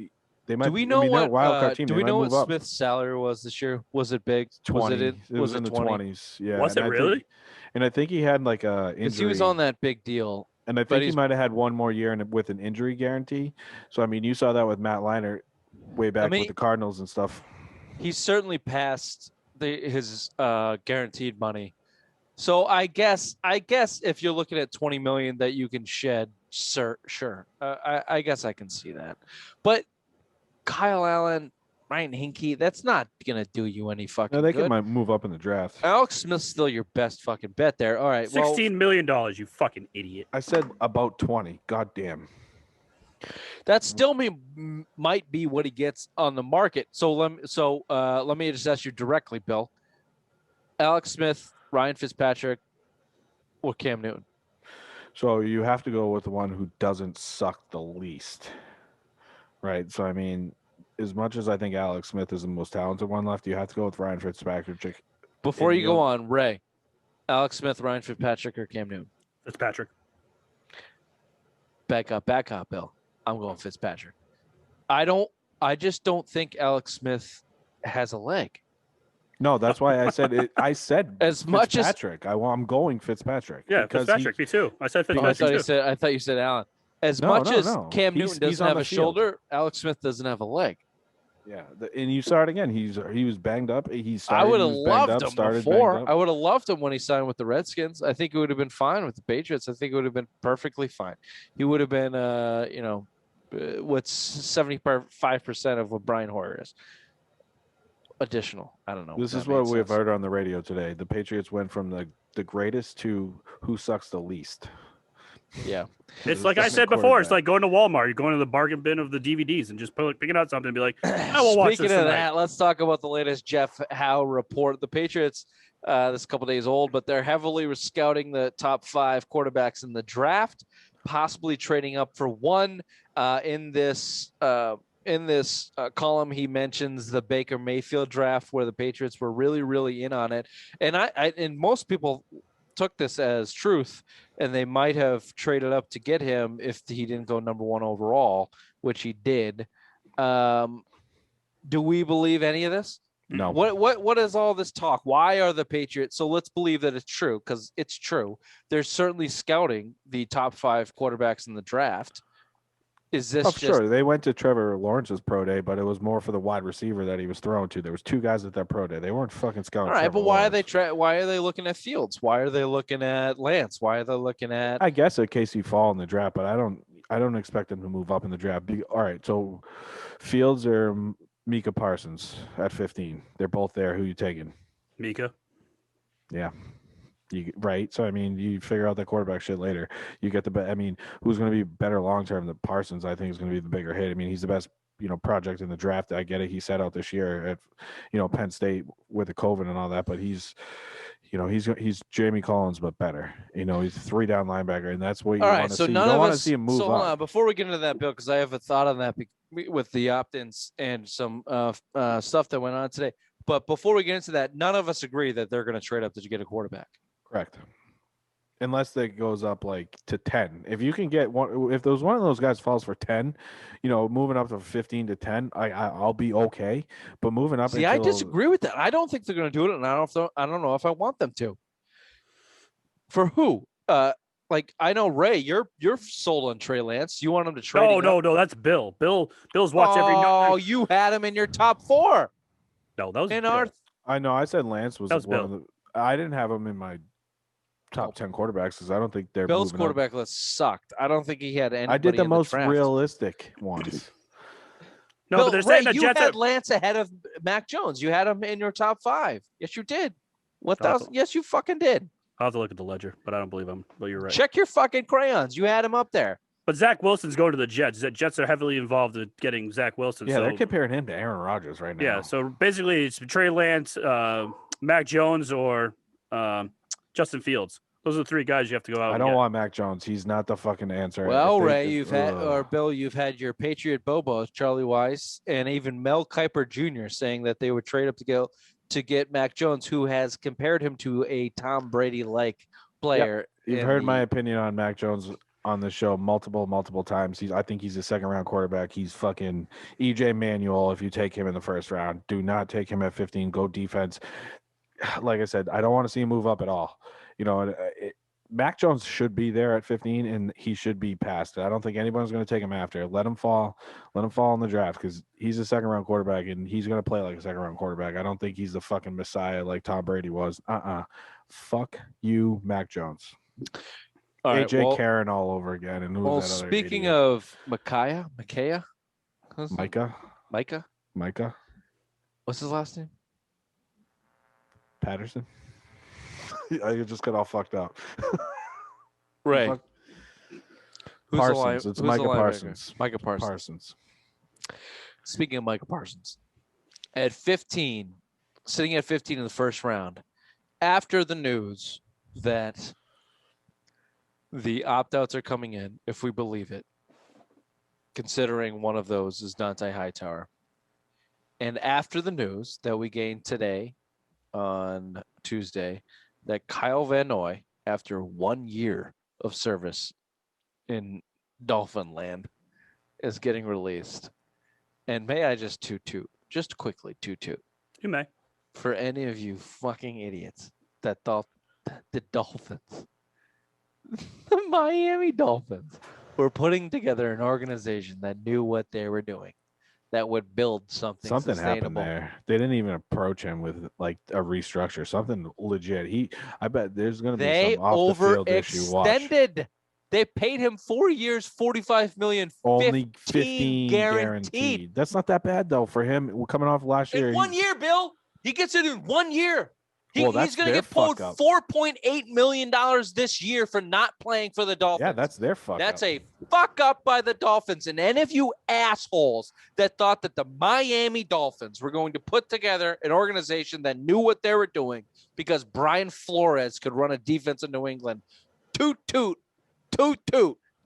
Do we know what wild card team? Do we know what Smith's salary was this year? Was it big? 20. Was it in the 20s? Yeah. Was it really? And I think he had like a injury. Because he was on that big deal. And I think he might have had one more year with an injury guarantee. So I mean, you saw that with Matt Leinart way back with the Cardinals and stuff. He's certainly passed his guaranteed money. So I guess if you're looking at $20 million that you can shed, sure. I guess I can see that. But Kyle Allen, Ryan Hinkie, that's not gonna do you any fucking. No, they good. might move up in the draft. Alex Smith's still your best fucking bet there. All right, $16 million, you fucking idiot. I said about 20. God damn. That still might be what he gets on the market. So let me just ask you directly, Bill. Alex Smith, Ryan Fitzpatrick, or Cam Newton? So you have to go with the one who doesn't suck the least, right? So I mean, as much as I think Alex Smith is the most talented one left, you have to go with Ryan Fitzpatrick. Before you go on, Ray, Alex Smith, Ryan Fitzpatrick, or Cam Newton? Fitzpatrick. Back up, Bill. I'm going Fitzpatrick. I just don't think Alex Smith has a leg. No, that's why I said it. I said as much Fitzpatrick. I'm going Fitzpatrick. Yeah, Fitzpatrick. Me too. I said Fitzpatrick. I thought you said Allen. As much as Cam Newton doesn't have a shoulder, Alex Smith doesn't have a leg. Yeah, and you saw it again. He was banged up. I would have loved him before. I would have loved him when he signed with the Redskins. I think it would have been fine with the Patriots. I think it would have been perfectly fine. He would have been, what's 75% of what Brian Hoyer is. Additional. I don't know. This is what we've heard on the radio today. The Patriots went from the greatest to who sucks the least. Yeah. It's like I said before, it's like going to Walmart. You're going to the bargain bin of the DVDs and just picking out something and be like, I will watch this Speaking of that, let's talk about the latest Jeff Howe report. The Patriots, this couple days old, but they're heavily scouting the top 5 quarterbacks in the draft, possibly trading up for one in this in this column, he mentions the Baker Mayfield draft where the Patriots were really, really in on it. And and most people took this as truth, and they might have traded up to get him if he didn't go number 1 overall, which he did. Do we believe any of this? No. What is all this talk? Why are the Patriots? So let's believe that it's true, because it's true. They're certainly scouting the top 5 quarterbacks in the draft. Is this sure? They went to Trevor Lawrence's pro day, but it was more for the wide receiver that he was throwing to. There was 2 guys at that pro day. They weren't fucking scouting. All right, Trevor but why Lawrence. why are they looking at Fields? Why are they looking at Lance? Why are they looking at? I guess at Casey Fall in the draft, but I don't expect them to move up in the draft. All right, so Fields or Micah Parsons at 15. They're both there. Who you taking? Micah. Yeah. Right. So, I mean, you figure out that quarterback shit later. You get I mean, who's going to be better long-term than Parsons, I think, is going to be the bigger hit. I mean, he's the best, project in the draft. I get it. He set out this year at, Penn State with the COVID and all that, but he's Jamie Collins, but better. He's a 3-down linebacker, and that's what you want to see. You don't want to see him move hold up. on, before we get into that, Bill, because I have a thought on that with the opt-ins and some stuff that went on today. But before we get into that, none of us agree that they're going to trade up to get a quarterback. Correct. Unless it goes up like to 10. If you can get one, if there's one of those guys falls for 10, moving up to 15 to 10, I'll be okay. But moving up, I disagree with that. I don't think they're going to do it, and I don't know if I want them to. For who? I know Ray, you're sold on Trey Lance. You want him to trade? No, that's Bill. Bill's watched every. Oh, you had him in your top 4. No, that was in Bill. our. I know. I said Lance was That was one of the. I didn't have him in my top 10 quarterbacks because I don't think they're Bill's moving quarterback up. list sucked. I don't think he had any. I did the most realistic ones. No, Bill, but they're saying Ray, the you Jets had are. Lance ahead of Mac Jones. You had him in your top 5. Yes, you did. Yes, you fucking did. I'll have to look at the ledger, but I don't believe him. But you're right. Check your fucking crayons. You had him up there. But Zach Wilson's going to the Jets. The Jets are heavily involved in getting Zach Wilson. Yeah, so, they're comparing him to Aaron Rodgers right now. Yeah, so basically it's Trey Lance, Mac Jones, or Justin Fields. Those are the 3 guys you have to go out. I don't want Mac Jones. He's not the fucking answer. Well, Ray, Bill, you've had your Patriot Bobos, Charlie Weiss, and even Mel Kiper Jr. saying that they would trade up to get Mac Jones, who has compared him to a Tom Brady-like player. Yep. You've heard my opinion on Mac Jones on the show multiple times. I think he's a 2nd-round quarterback. He's fucking EJ Manuel if you take him in the 1st round. Do not take him at 15. Go defense. Like I said, I don't want to see him move up at all. Mac Jones should be there at 15, and he should be past it. I don't think anyone's going to take him after. Let him fall in the draft because he's a 2nd-round quarterback, and he's going to play like a 2nd-round quarterback. I don't think he's the fucking messiah like Tom Brady was. Fuck you, Mac Jones. All right, AJ Karen all over again. And who's that other speaking idiot? of Micah, Micah what's his last name? Patterson. I just got all fucked up. Ray. Who's Parsons. It's Micah Parsons. Micah Parsons. Speaking of Micah Parsons, at 15, sitting at 15 in the 1st round, after the news that the opt-outs are coming in, if we believe it, considering one of those is Dante Hightower, and after the news that we gained today on Tuesday, that Kyle Van Noy, after 1 year of service in Dolphin land, is getting released. And may I just just quickly toot. You may. For any of you fucking idiots that thought the Dolphins, the Miami Dolphins, were putting together an organization that knew what they were doing, that would build something happened there. They didn't even approach him with like a restructure, something legit. I bet there's going to be some off the field issue. Overextended. They paid him 4 years, $45 million, only 15 guaranteed. That's not that bad though for him. We're coming off last year. In 1 year, Bill, he gets it in 1 year. He's going to get pulled $4.8 million this year for not playing for the Dolphins. Yeah, that's their fuck That's up. a fuck up by the Dolphins. And any of you assholes that thought that the Miami Dolphins were going to put together an organization that knew what they were doing because Brian Flores could run a defense in New England, toot.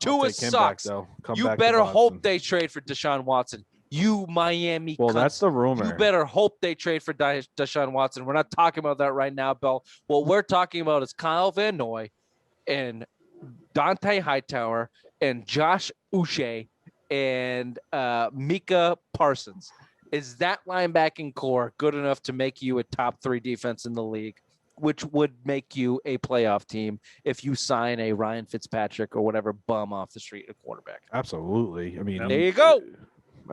Tua sucks. You better hope they trade for Deshaun Watson. You Miami Well, cunts. that's the rumor. You better hope they trade for Deshaun Watson. We're not talking about that right now, Bill. What we're talking about is Kyle Van Noy and Dante Hightower and Josh Uche and Mika Parsons. Is that linebacking core good enough to make you a top 3 defense in the league, which would make you a playoff team if you sign a Ryan Fitzpatrick or whatever bum off the street at quarterback? Absolutely. I mean, there you go.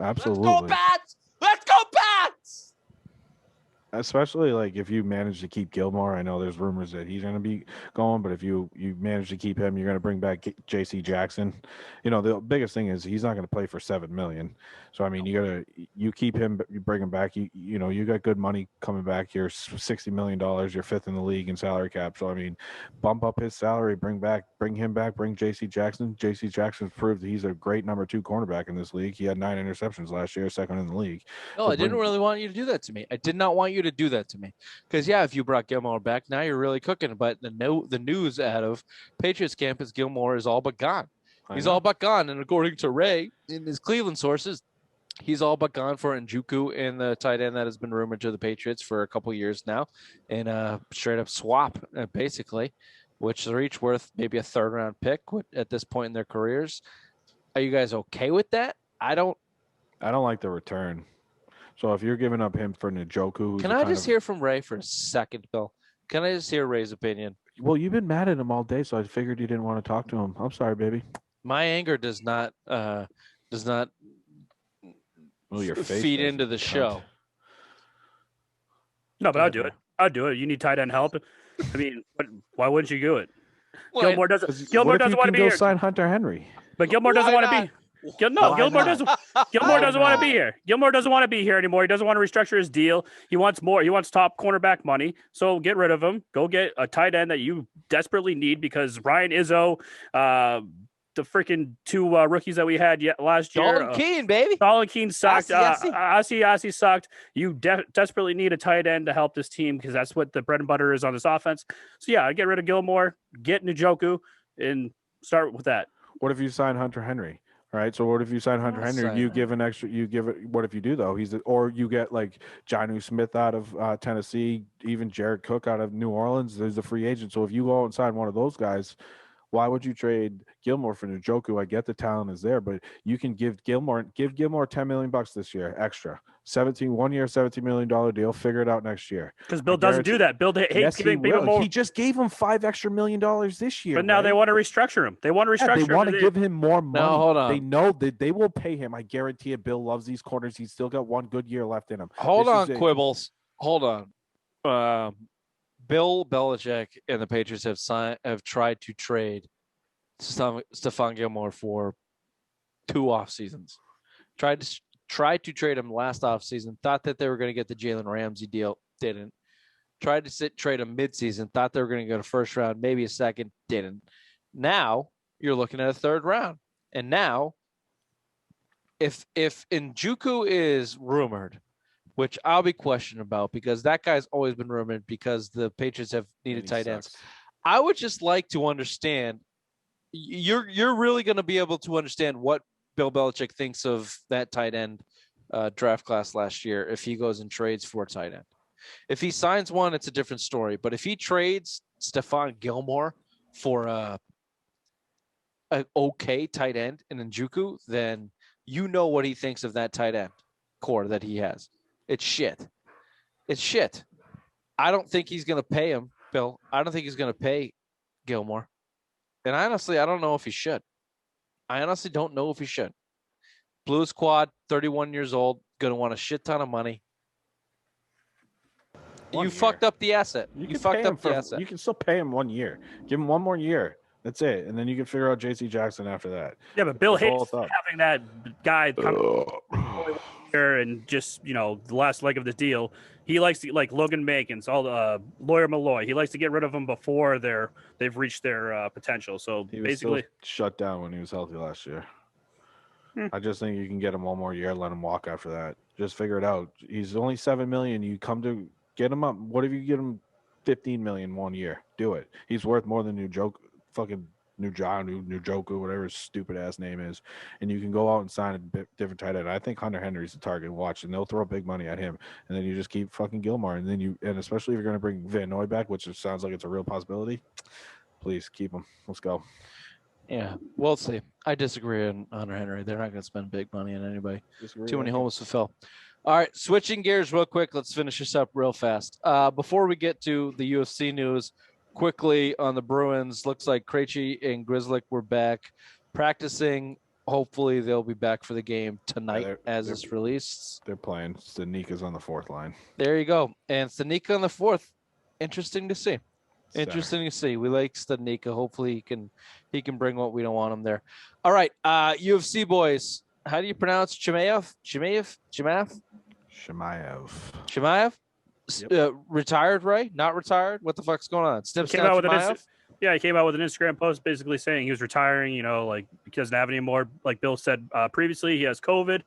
Absolutely. Let's go, Pats! Let's go, Pats! Especially like if you manage to keep Gilmore. I know there's rumors that he's going to be going, but if you manage to keep him, you're going to bring back J.C. Jackson. You know, the biggest thing is he's not going to play for $7 million. So I mean, you keep him, you bring him back. You know, you got good money coming back here, $60 million. You're 5th in the league in salary cap. So I mean, bump up his salary, bring him back, bring J.C. Jackson. J.C. Jackson's proved that he's a great number 2 cornerback in this league. He had 9 interceptions last year, 2nd in the league. No, I didn't really want you to do that to me. I did not want you to do that to me. Because, yeah, if you brought Gilmore back, now you're really cooking. But the news out of Patriots camp is Gilmore is all but gone. He's all but gone. And according to Ray, in his Cleveland sources, he's all but gone for Njoku and the tight end that has been rumored to the Patriots for a couple years now. And straight up swap, basically, which they're each worth maybe a 3rd-round pick at this point in their careers. Are you guys okay with that? I don't like the return. So if you're giving up him for Njoku, can I just hear from Ray for a second, Bill? Can I just hear Ray's opinion? Well, you've been mad at him all day, so I figured you didn't want to talk to him. I'm sorry, baby. My anger does not Well, your face feed does, into the show. No, but I'll do it. I'll do it. You need tight end help. I mean, why wouldn't you do it? Well, Gilmore doesn't want to be go here. sign Hunter Henry. But Gilmore doesn't want to be. Gilmore doesn't want to be here. Gilmore doesn't want to be here anymore. He doesn't want to restructure his deal. He wants more. He wants top cornerback money. So get rid of him. Go get a tight end that you desperately need because Ryan Izzo, the freaking 2 rookies that we had last year. Dalton Keene, baby. Dalton Keene sucked. Ossie sucked. You desperately need a tight end to help this team because that's what the bread and butter is on this offense. So yeah, get rid of Gilmore, get Njoku, and start with that. What if you sign Hunter Henry? All right. So what if you sign Hunter Henry? You give an extra. You give it. What if you do though? Or you get like Jonnu Smith out of Tennessee, even Jared Cook out of New Orleans. There's a free agent. So if you go out and sign one of those guys, why would you trade Gilmore for Njoku? I get the talent is there, but you can give Gilmore $10 million this year extra. 1 year, $17 million deal. Figure it out next year. Because Bill doesn't do that. Bill hates giving people more. He just gave him $5 extra million this year. But now they want to restructure him. They want to restructure him. They want to give him more money. No, hold on. They know that they will pay him. I guarantee it. Bill loves these corners. He's still got 1 good year left in him. Hold on, Quibbles. Hold on. Bill Belichick and the Patriots have tried to trade Stephon Gilmore for 2 off seasons. Tried to trade him last off season. Thought that they were going to get the Jalen Ramsey deal. Didn't. Tried to trade him midseason. Thought they were going to get a 1st round, maybe a 2nd. Didn't. Now you're looking at a 3rd round. And now, if Njoku is rumored, which I'll be questioned about because that guy's always been rumored because the Patriots have needed tight ends. I would just like to understand. You're really going to be able to understand what Bill Belichick thinks of that tight end draft class last year if he goes and trades for tight end. If he signs one, it's a different story. But if he trades Stephon Gilmore for an okay tight end in Njoku, then you know what he thinks of that tight end core that he has. It's shit. It's shit. I don't think he's going to pay him, Bill. I don't think he's going to pay Gilmore. And honestly, I don't know if he should. I honestly don't know if he should. Blue squad, 31 years old, going to want a shit ton of money. Fucked up the asset. You fucked up the asset. You can still pay him 1 year. Give him 1 more year. That's it. And then you can figure out J.C. Jackson after that. Yeah, but Bill hates having that guy come here and just, the last leg of the deal. He likes to, like Logan Mankins, all the Lawyer Malloy. He likes to get rid of them before they've reached their potential. So he was basically shut down when he was healthy last year. I just think you can get him 1 more year, let him walk after that. Just figure it out. He's only $7 million. You come to get him up. What if you get him $15 million 1 year? Do it. He's worth more than Njoku. Fucking Nujoku, whatever his stupid ass name is, and you can go out and sign a different tight end. I think Hunter Henry's the target. Watch, and they'll throw big money at him, and then you just keep fucking Gilmore, and especially if you're going to bring Van Noy back, which it sounds like it's a real possibility. Please keep him. Let's go. Yeah, we'll see. I disagree on Hunter Henry. They're not going to spend big money on anybody. Too many holes to fill. All right, switching gears real quick. Let's finish this up real fast. Before we get to the UFC news, quickly on the Bruins, looks like Krejci and Grzelcyk were back practicing. Hopefully they'll be back for the game tonight as it's released. They're playing. Stanika's on the fourth line. There you go. And Stanika on the fourth. Interesting to see. Interesting to see. We like Stanika. Hopefully he can bring what we don't want him there. All right, UFC boys. How do you pronounce Chimaev? Chimaev? Yep. Retired, right? Not retired? What the fuck's going on? He came out with an Instagram post basically saying he was retiring, you know, like he doesn't have any more. Like Bill said previously, he has COVID.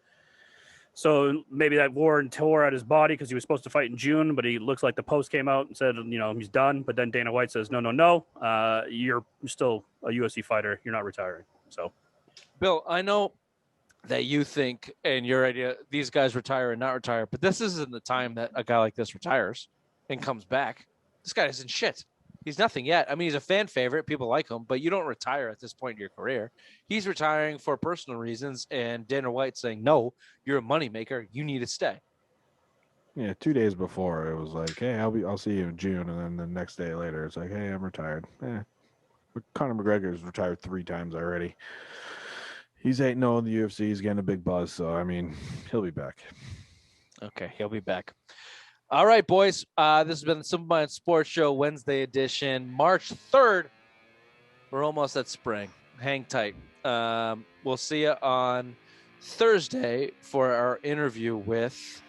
So maybe that wore and tore out his body because he was supposed to fight in June, but he looks like the post came out and said, you know, he's done. But then Dana White says, no, you're still a UFC fighter. You're not retiring. So, Bill, I know that you think and your idea these guys retire and not retire, but this isn't the time that a guy like this retires and comes back. This guy isn't shit. He's nothing yet. I mean, he's a fan favorite. People like him, but you don't retire at this point in your career. He's retiring for personal reasons, and Dana White saying, no, you're a moneymaker. You need to stay. Yeah, 2 days before, it was like, hey, I'll see you in June, and then the next day later, it's like, hey, I'm retired. Conor McGregor's retired 3 times already. He's 8-0 in the UFC. He's getting a big buzz, so, I mean, he'll be back. Okay, he'll be back. All right, boys. This has been the Simple Mind Sports Show Wednesday edition, March 3rd. We're almost at spring. Hang tight. We'll see you on Thursday for our interview with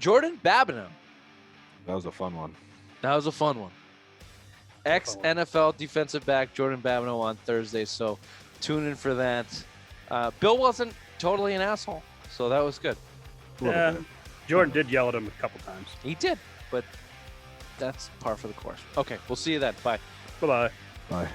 Jordan Babineau. That was a fun one. Ex-NFL defensive back Jordan Babineau on Thursday, so tune in for that. Bill wasn't totally an asshole, so that was good. Yeah, Jordan did yell at him a couple times. He did, but that's par for the course. Okay, we'll see you then. Bye. Bye-bye. Bye.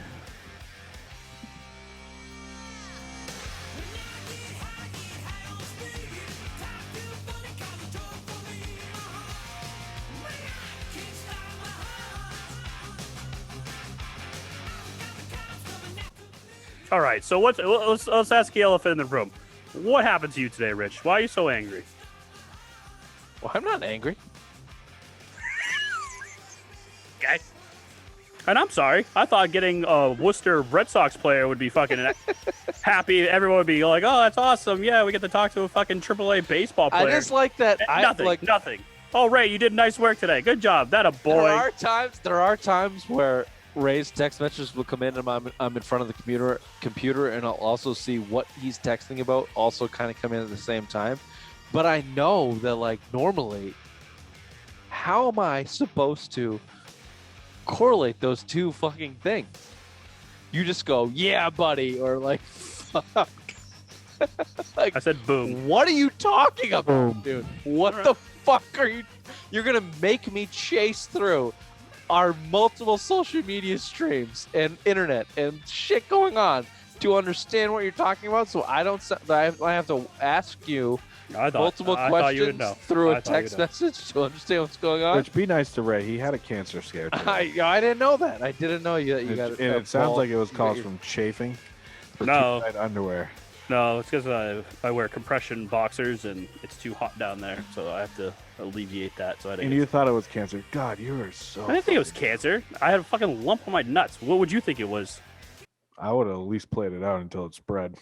All right, so let's ask the elephant in the room. What happened to you today, Rich? Why are you so angry? Well, I'm not angry. Okay. And I'm sorry. I thought getting a Worcester Red Sox player would be fucking happy. Everyone would be like, oh, that's awesome. Yeah, we get to talk to a fucking AAA baseball player. I just like that. Nothing. Oh, Ray, you did nice work today. Good job. That a boy. There are times where Ray's text messages will come in and I'm in front of the computer and I'll also see what he's texting about also kind of come in at the same time. But I know that, like, normally, how am I supposed to correlate those two fucking things? You just go, yeah, buddy, or like, fuck. Like, I said boom. What are you talking about, dude? What the fuck are you? You're going to make me chase through our multiple social media streams and internet and shit going on to understand what you're talking about. So I have to ask you multiple questions through a text message to understand what's going on. Which, be nice to Ray. He had a cancer scare today. I didn't know that. I didn't know you got it. And it sounds like it was caused from chafing. No. Underwear. No, it's because I wear compression boxers and it's too hot down there, so I have to alleviate that. And you thought it was cancer. God, you were so... I didn't think it was cancer. I had a fucking lump on my nuts. What would you think it was? I would have at least played it out until it spread.